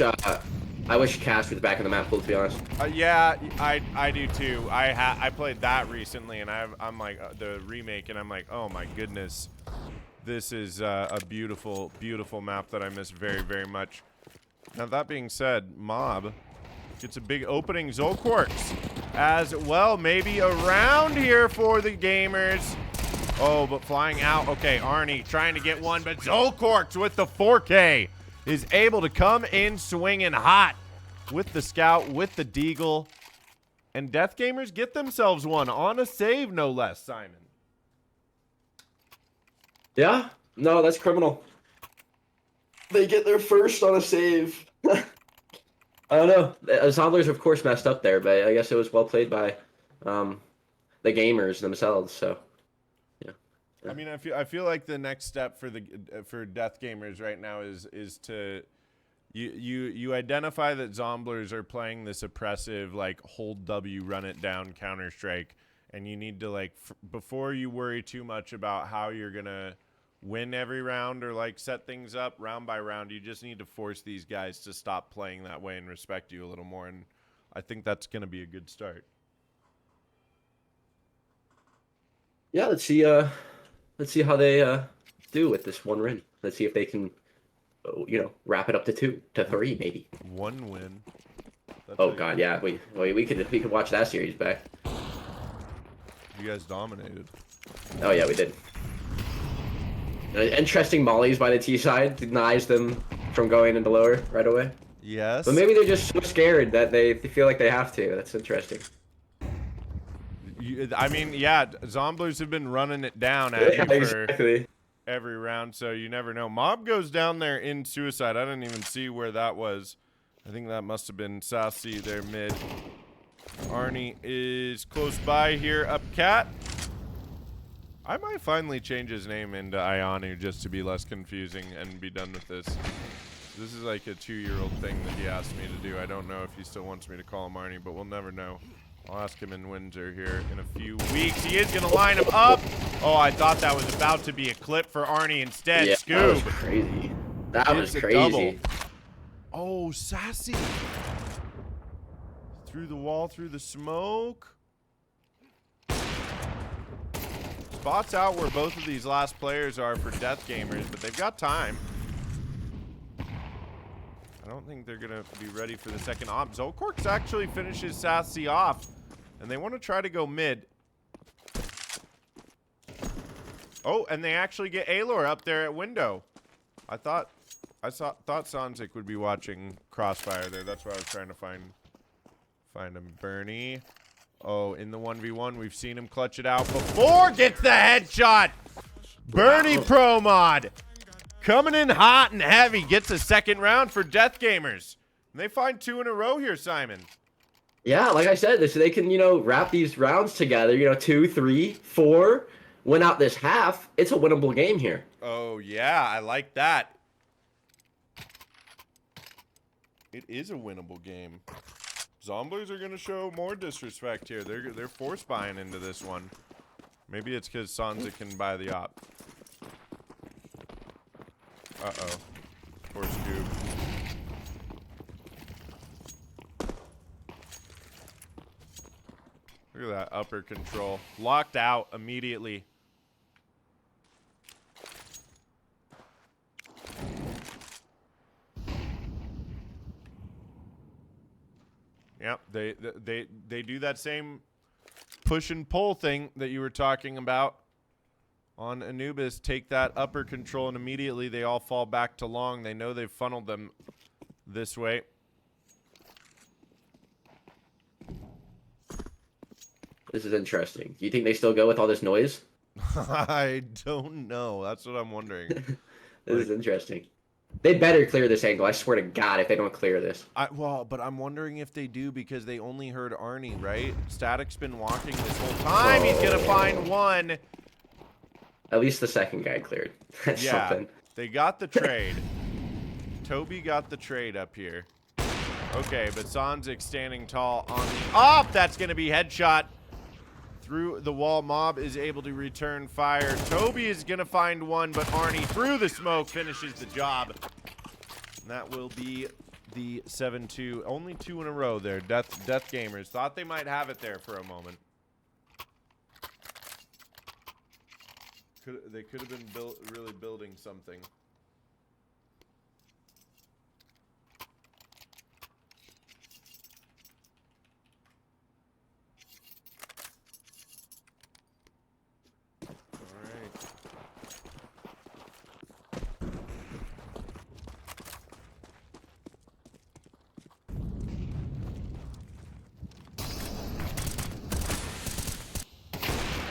Cash was back in the map pool, to be honest. Yeah, I do too. I played that recently, and I'm like the remake, and I'm like, oh my goodness, this is a beautiful, beautiful map that I miss very, very much. Now that being said, Mob gets a big opening. Zolquarks as well, maybe around here for the gamers. Oh, but flying out. Okay, Arnie trying to get one, but Zolquarks with the 4K is able to come in swinging hot with the scout, with the deagle, and DEATHxGAMERS get themselves one on a save, no less, Simon. Yeah? No, that's criminal. They get their first on a save. I don't know. Zomblers, of course, messed up there, but I guess it was well played by the gamers themselves, so... I mean, I feel like the next step for DEATHxGAMERS right now is to you identify that Zomblers are playing this oppressive, like, hold W, run it down Counter-Strike, and you need to, like, before you worry too much about how you're gonna win every round or like set things up round by round, you just need to force these guys to stop playing that way and respect you a little more, and I think that's gonna be a good start. Yeah, let's see how they do with this one win. Let's see if they can, you know, wrap it up to 2 to 3 maybe. One win. That's oh God, yeah. We could watch that series back. You guys dominated. Oh yeah, we did. Interesting mollies by the T side denies them from going into lower right away. Yes. But maybe they're just so scared that they feel like they have to. That's interesting. I mean, yeah, Zomblers have been running it down at you for every round, so you never know. Mob goes down there in Suicide. I didn't even see where that was. I think that must have been Sassy there mid. Arnie is close by here, up Cat. I might finally change his name into Ionu just to be less confusing and be done with this. This is like a 2-year-old thing that he asked me to do. I don't know if he still wants me to call him Arnie, but we'll never know. I'll ask him in Windsor here in a few weeks. He is going to line him up. Oh, I thought that was about to be a clip for Arnie instead. Yeah, Scoob. that was crazy. That was crazy. Oh, Sassy. Through the wall, through the smoke. Spots out where both of these last players are for DEATHxGAMERS, but they've got time. I don't think they're going to be ready for the second op. Zolquarks actually finishes Sassy off, and they want to try to go mid. Oh, and they actually get Aylor up there at window. I thought Sanzik would be watching Crossfire there. That's why I was trying to find him. Bernie. Uh-oh, in the 1v1, we've seen him clutch it out before. Gets the headshot. Bernie Pro Mod coming in hot and heavy. Gets a second round for DEATHxGAMERS. And they find 2 in a row here, Simon. Yeah, like I said, so they can, wrap these rounds together, 2, 3, 4, win out this half. It's a winnable game here. Oh, yeah, I like that. It is a winnable game. Zomblers are going to show more disrespect here. They're force buying into this one. Maybe it's because Sansa can buy the op. Uh-oh. Poor Scoob. Look at that upper control. Locked out immediately. Yep, they do that same push and pull thing that you were talking about on Anubis. Take that upper control and immediately they all fall back to long. They know they've funneled them this way. This is interesting. Do you think they still go with all this noise? I don't know. That's what I'm wondering. This is interesting. They better clear this angle. I swear to God, if they don't clear this. Well, but I'm wondering if they do because they only heard Arnie, right? Static's been walking this whole time. He's going to find one. At least the second guy cleared. That's something. They got the trade. Toby got the trade up here. Okay, but Sanzik standing tall on the op. That's going to be headshot. Through the wall, Mob is able to return fire. Toby is going to find one, but Arnie through the smoke finishes the job. And that will be the 7-2. Only 2 in a row there. DEATHxGAMERS thought they might have it there for a moment. They could have been really building something.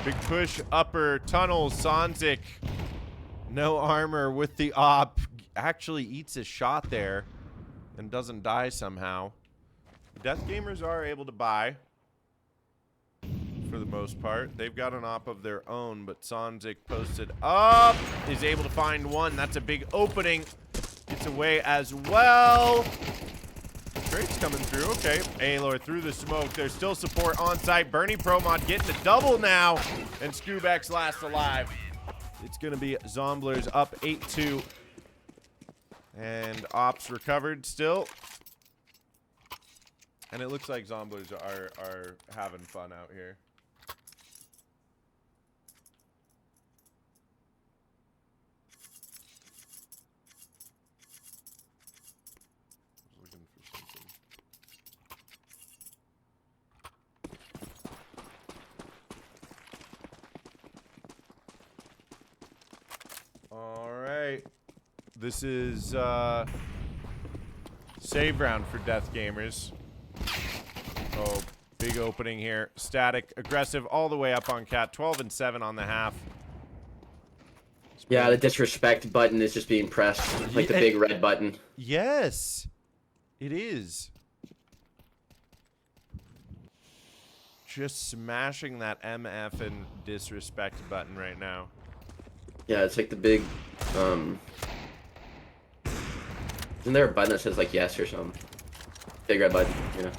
Big push, upper, tunnels, Sanzik. No armor with the op. Actually eats a shot there and doesn't die somehow. DEATHxGAMERS are able to buy for the most part. They've got an op of their own, but Sanzik posted up. Is able to find one. That's a big opening. Gets away as well. Trade's coming through. Okay. Aylor through the smoke. There's still support on site. Bernie Promod getting the double now. And Scoobex last alive. It's going to be Zomblers up 8-2. And Ops recovered still. And it looks like Zomblers are having fun out here. All right. This is save round for DEATHxGAMERS. Oh, big opening here. Static, aggressive all the way up on Cat. 12-7 on the half. Yeah, the disrespect button is just being pressed. Like the big red button. Yes, it is. Just smashing that MF and disrespect button right now. Yeah, it's like the big, isn't there a button that says like yes or something? Big red button, you know?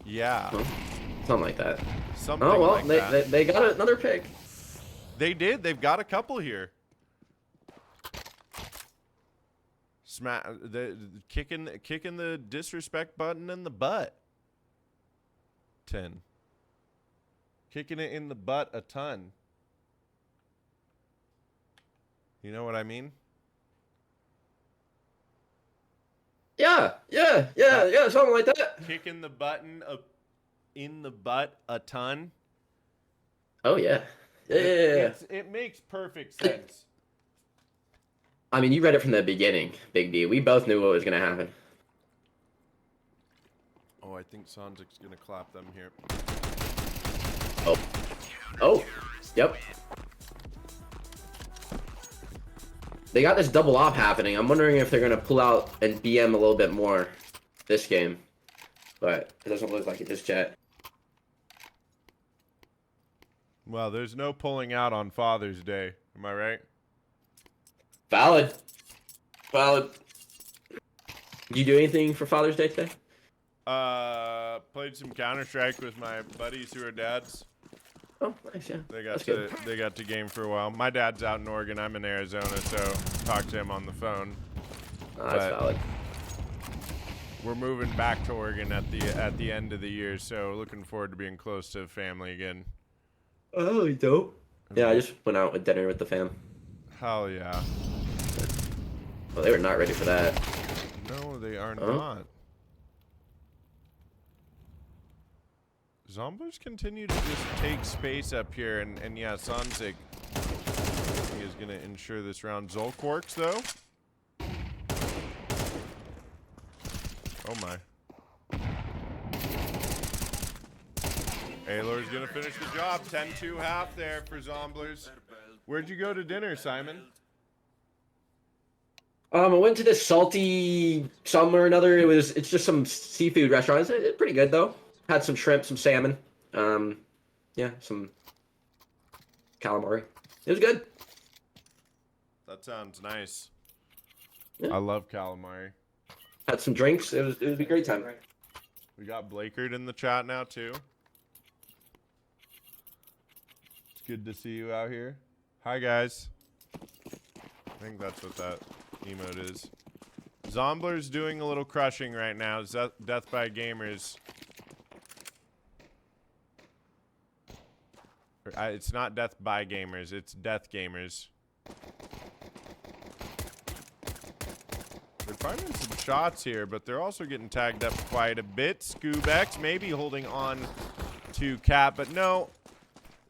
Yeah. Huh? Something like that. Something oh, well, like that. they got another pick. They did. They've got a couple here. Kicking the disrespect button in the butt. 10. Kicking it in the butt a ton. You know what I mean? Yeah, something like that. Kicking the button in the butt a ton. Oh, yeah. Yeah. It makes perfect sense. I mean, you read it from the beginning, Big D. We both knew what was going to happen. Oh, I think Sanzic's gonna clap them here. Oh, yep. They got this double op happening. I'm wondering if they're gonna pull out and BM a little bit more this game, but it doesn't look like it just yet. Well, there's no pulling out on Father's Day. Am I right? Valid. Valid. Did you do anything for Father's Day today? Played some Counter-Strike with my buddies who are dads. Oh, nice, yeah. They got to game for a while. My dad's out in Oregon. I'm in Arizona, so talked to him on the phone. That's valid. We're moving back to Oregon at the end of the year, so looking forward to being close to family again. Oh, dope. Yeah, I just went out with dinner with the fam. Hell yeah. Well, they were not ready for that. No, they are not. Zomblers continue to just take space up here, and yeah, Sanzik is going to ensure this round. Zolquarks, though. Oh, my. Aylor's going to finish the job. 10-2 half there for Zomblers. Where'd you go to dinner, Simon? I went to this salty somewhere or another. It's just some seafood restaurant. It's pretty good though. Had some shrimp, some salmon. Yeah, some calamari. It was good. That sounds nice. Yeah. I love calamari. Had some drinks. It was a great time. We got Blakerd in the chat now too. It's good to see you out here. Hi guys. I think that's what that emote is. Zomblers doing a little crushing right now. Death by Gamers. It's not Death by Gamers. It's Death Gamers. They're finding some shots here, but they're also getting tagged up quite a bit. Scoobex maybe holding on to Cap, but no.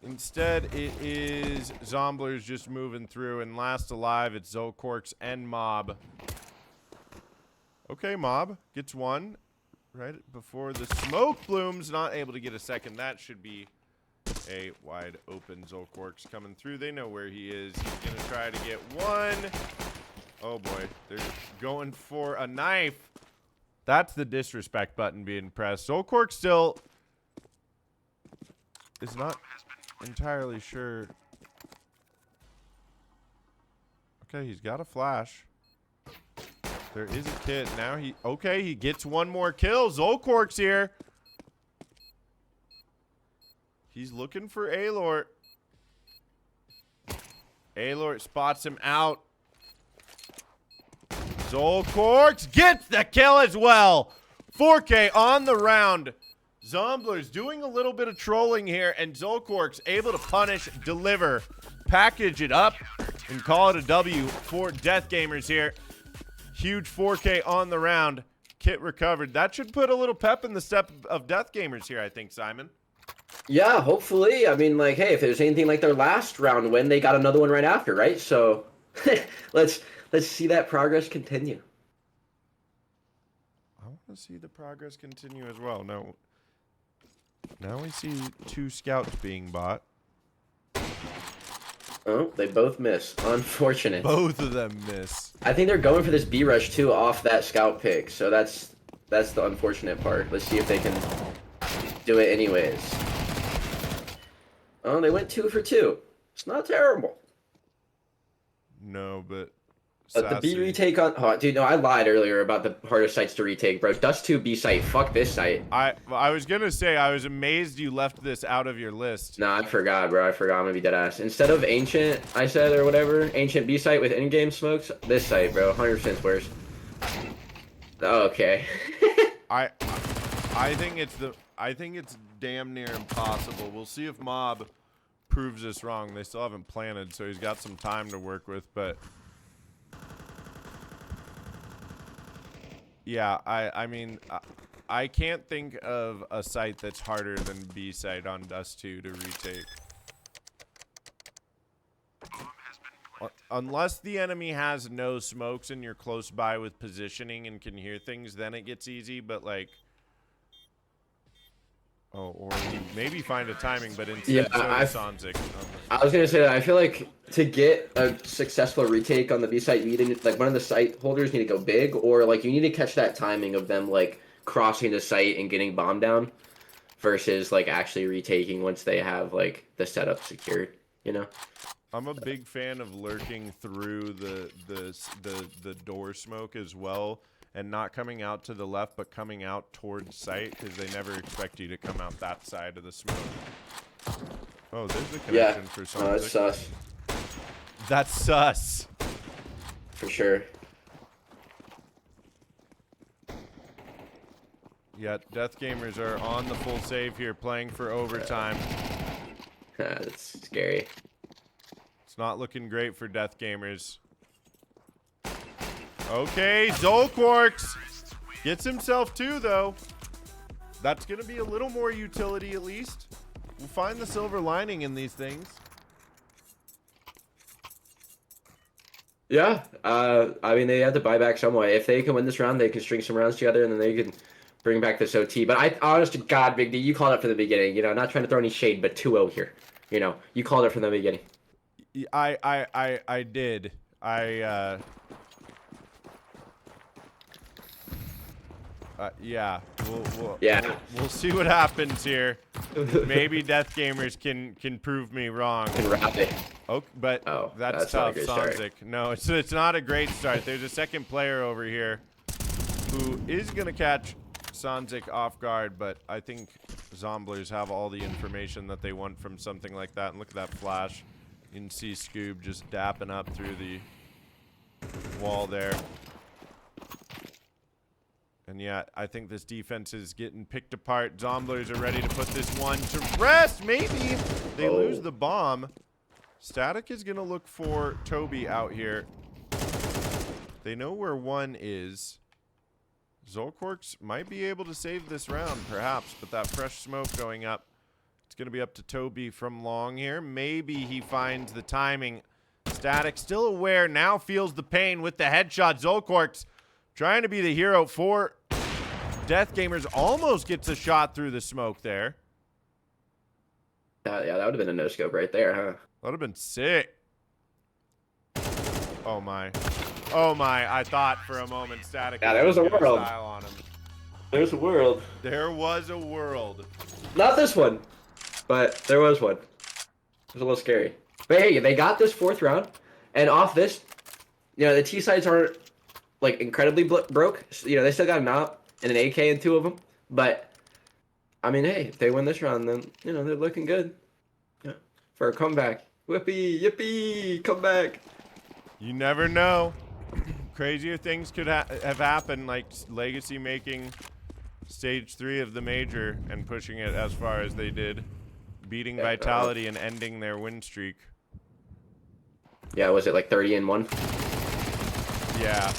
Instead, it is Zomblers just moving through, and last alive, it's Zolquarks and Mob. Okay, Mob gets one right before the smoke blooms. Not able to get a second. That should be a wide open. Zolquarks coming through. They know where he is. He's going to try to get one. Oh, boy. They're going for a knife. That's the disrespect button being pressed. Zolquarks still is not entirely sure. Okay, he's got a flash. There is a kit. Now he gets one more kill. Zolquarks here. He's looking for Aylor. Aylor spots him out. Zolquarks gets the kill as well. 4K on the round. Zomblers doing a little bit of trolling here, and Zolquarks able to punish, deliver, package it up, and call it a W for DEATHxGAMERS here. Huge 4K on the round. Kit recovered. That should put a little pep in the step of DEATHxGAMERS here, I think, Simon. Yeah, hopefully. I mean, like, hey, if there's anything like their last round win, they got another one right after, right? So let's see that progress continue. I want to see the progress continue as well. No. Now we see 2 scouts being bought. Oh, they both miss. Unfortunate. Both of them miss. I think they're going for this B rush too off that scout pick. So that's the unfortunate part. Let's see if they can do it anyways. Oh, they went 2 for 2. It's not terrible. No, but the B retake on... Oh, dude, no, I lied earlier about the hardest sites to retake, bro. Dust 2 B site. Fuck this site. I was going to say, I was amazed you left this out of your list. No, I forgot, bro. I forgot. I'm going to be dead ass. Instead of Ancient, I said, or whatever, Ancient B site with in-game smokes, this site, bro. 100% worse. Okay. I think it's damn near impossible. We'll see if Mob proves us wrong. They still haven't planted, so he's got some time to work with, but... Yeah, I mean, I can't think of a site that's harder than B site on Dust 2 to retake. Unless the enemy has no smokes and you're close by with positioning and can hear things, then it gets easy. But, like, Oh, or maybe find a timing, but Yeah, instead Sonzik. I was gonna say that I feel like to get a successful retake on the B site, you need like one of the site holders need to go big, or like you need to catch that timing of them like crossing the site and getting bombed down, versus like actually retaking once they have like the setup secured. You know. I'm a big fan of lurking through the door smoke as well, and not coming out to the left, but coming out towards site, because they never expect you to come out that side of the smoke. Oh, there's the connection for something. That's sus. That's sus. For sure. Yeah, DEATHxGAMERS are on the full save here, playing for overtime. That's scary. It's not looking great for DEATHxGAMERS. Okay, Zolquarks gets himself 2, though. That's going to be a little more utility, at least. We'll find the silver lining in these things. Yeah, I mean, they have to buy back some way. If they can win this round, they can string some rounds together, and then they can bring back this OT. But honest to God, Big D, you called it from the beginning. You know, not trying to throw any shade, but 2-0 here. You know, you called it from the beginning. I did. Yeah, we'll see what happens here. Maybe DEATHxGAMERS can prove me wrong. Can wrap it. Oh, but that's tough, Sonzik. No, it's not a great start. There's a second player over here who is gonna catch Sonzik off guard, but I think Zomblers have all the information that they want from something like that. And look at that flash. You can see Scoob just dapping up through the wall there. And yeah, I think this defense is getting picked apart. Zomblers are ready to put this one to rest. Maybe they lose the bomb. Static is going to look for Toby out here. They know where 1 is. Zolquarks might be able to save this round, perhaps, but that fresh smoke going up. It's going to be up to Toby from long here. Maybe he finds the timing. Static still aware, now feels the pain with the headshot. Zolquarks trying to be the hero for DEATHxGAMERS. Almost gets a shot through the smoke there. Yeah, that would have been a no-scope right there, huh? That would have been sick. Oh, my. Oh, my. I thought for a moment Static there was a world. style on him. There's a world. There was a world. Not this one, but there was one. It was a little scary. But hey, they got this 4th round, and off this, you know, the T sides aren't like incredibly broke. You know, they still got an op and an AK in 2 of them. But I mean, hey, if they win this round, then you know they're looking good. Yeah, for a comeback. Whippy, yippee, comeback. You never know. Crazier things could have happened, like Legacy making stage 3 of the major and pushing it as far as they did, beating Vitality and ending their win streak. Yeah, was it like 30-1? Yeah.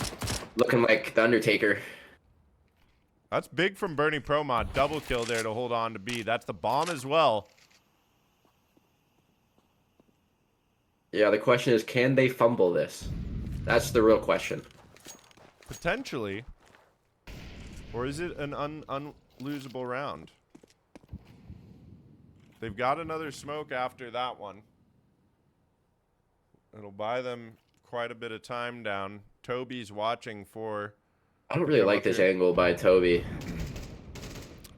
Looking like the Undertaker. That's big from Bernie Promod. Double kill there to hold on to B. That's the bomb as well. Yeah, the question is, can they fumble this? That's the real question. Potentially. Or is it an unlosable round? They've got another smoke after that one. It'll buy them quite a bit of time down. Toby's watching for... I don't really like this angle by Toby.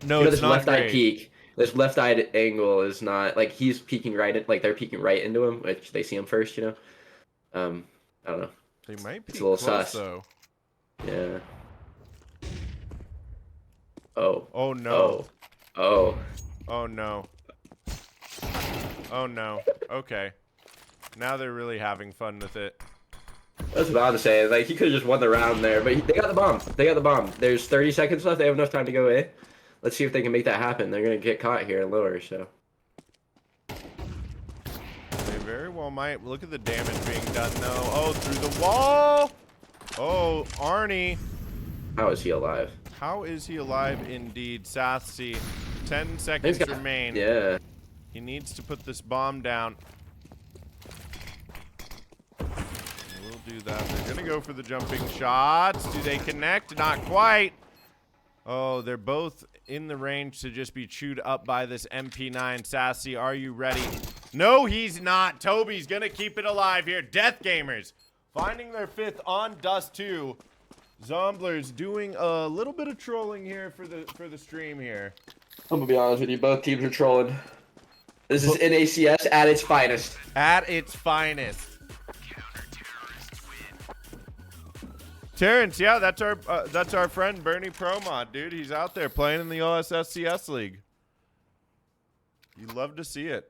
No, you know, it's this not left great. eye peek. This left eye angle is not like he's peeking right at, like they're peeking right into him, which they see him first, you know. I don't know. They might be It's a little close, sus. though. Yeah. Oh. Oh, no. Oh. Oh, no. Oh, no. Okay. Now they're really having fun with it. That's what I'm saying. Like, he could have just won the round there, but they got the bomb. They got the bomb. There's 30 seconds left. They have enough time to go in. Let's see if they can make that happen. They're going to get caught here and lower, so. They very well might. Look at the damage being done, though. Oh, through the wall! Oh, Arnie. How is he alive? How is he alive indeed? Sathsi, 10 seconds remain. Yeah. He needs to put this bomb down. We'll do that. They're going to go for the jumping shots. Do they connect? Not quite. Oh, they're both in the range to just be chewed up by this MP9. Sassy, are you ready? No, he's not. Toby's going to keep it alive here. DEATHxGAMERS finding their 5th on Dust 2. Zomblers doing a little bit of trolling here for the stream here. I'm going to be honest with you. Both teams are trolling. This is NACS at its finest. At its finest. Terrence, yeah, that's our friend Bernie Promod, dude. He's out there playing in the OSSCS League. You love to see it.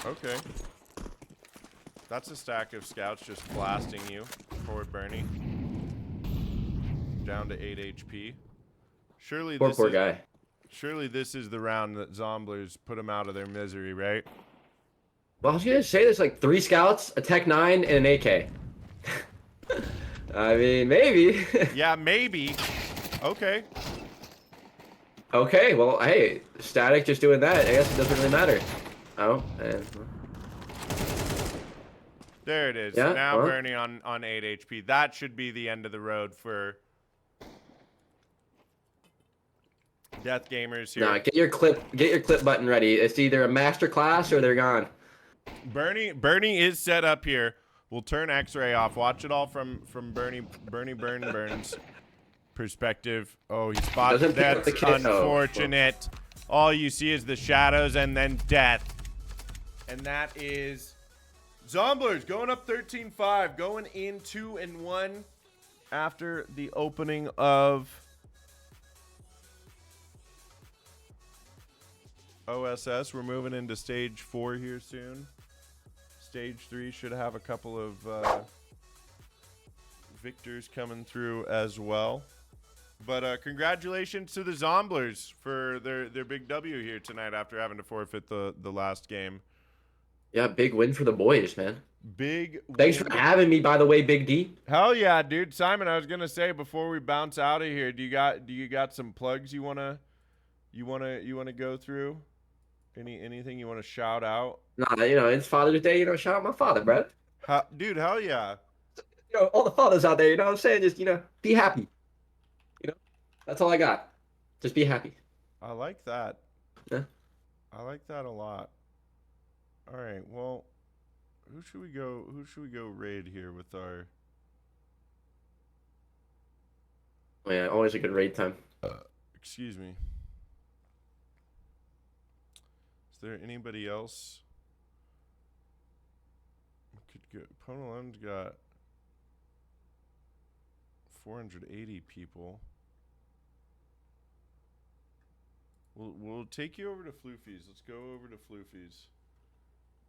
Okay. That's a stack of scouts just blasting you forward, Bernie. Down to 8 HP. Surely Poor guy. Surely this is the round that Zomblers put him out of their misery, right? Well, I was gonna say there's like 3 scouts, a Tech 9, and an AK. I mean, maybe. Yeah, maybe. Okay. Okay, well, hey, Static just doing that. I guess it doesn't really matter. Oh, and... There it is. Yeah, now well. Bernie on 8 HP. That should be the end of the road for DEATHxGAMERS here. Nah, get your clip button ready. It's either a master class or they're gone. Bernie is set up here. We'll turn X-ray off. Watch it all from Burns perspective. Oh, he spotted. Doesn't pick up That's the kid. unfortunate. All you see is the shadows and then death. And that is Zomblers going up 13-5, going in 2-1 after the opening of OSS. We're moving into stage 4 here soon. Stage 3 should have a couple of victors coming through as well. But congratulations to the Zomblers for their big W here tonight after having to forfeit the last game. Yeah, big win for the boys, man. Big Thanks for having me, by the way, Big D. Hell yeah, dude. Simon, I was gonna say before we bounce out of here, do you got some plugs you wanna go through? Anything you wanna shout out? Nah, it's Father's Day. Shout out my father, bro. Dude, hell yeah. All the fathers out there. You know what I'm saying? Just be happy. That's all I got. Just be happy. I like that. Yeah. I like that a lot. All right, well, who should we go raid here with our... Oh, yeah, always a good raid time. Excuse me. Is there anybody else? We could go... Ponolem's got 480 people. We'll take you over to Floofies. Let's go over to Floofies.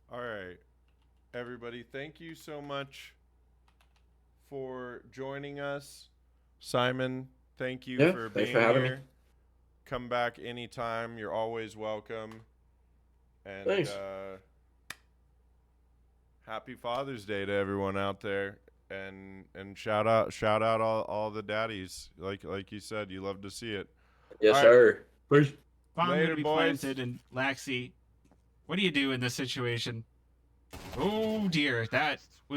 All right, everybody, thank you so much for joining us. Simon, thank you for being having here. me. Come back anytime. You're always welcome. And Thanks. Happy Father's Day to everyone out there. And shout out all the daddies. Like you said, you love to see it. Yes, All sir. Peace. Bomb Later, gonna be boys. planted, and Laxi, what do you do in this situation? Oh dear, that was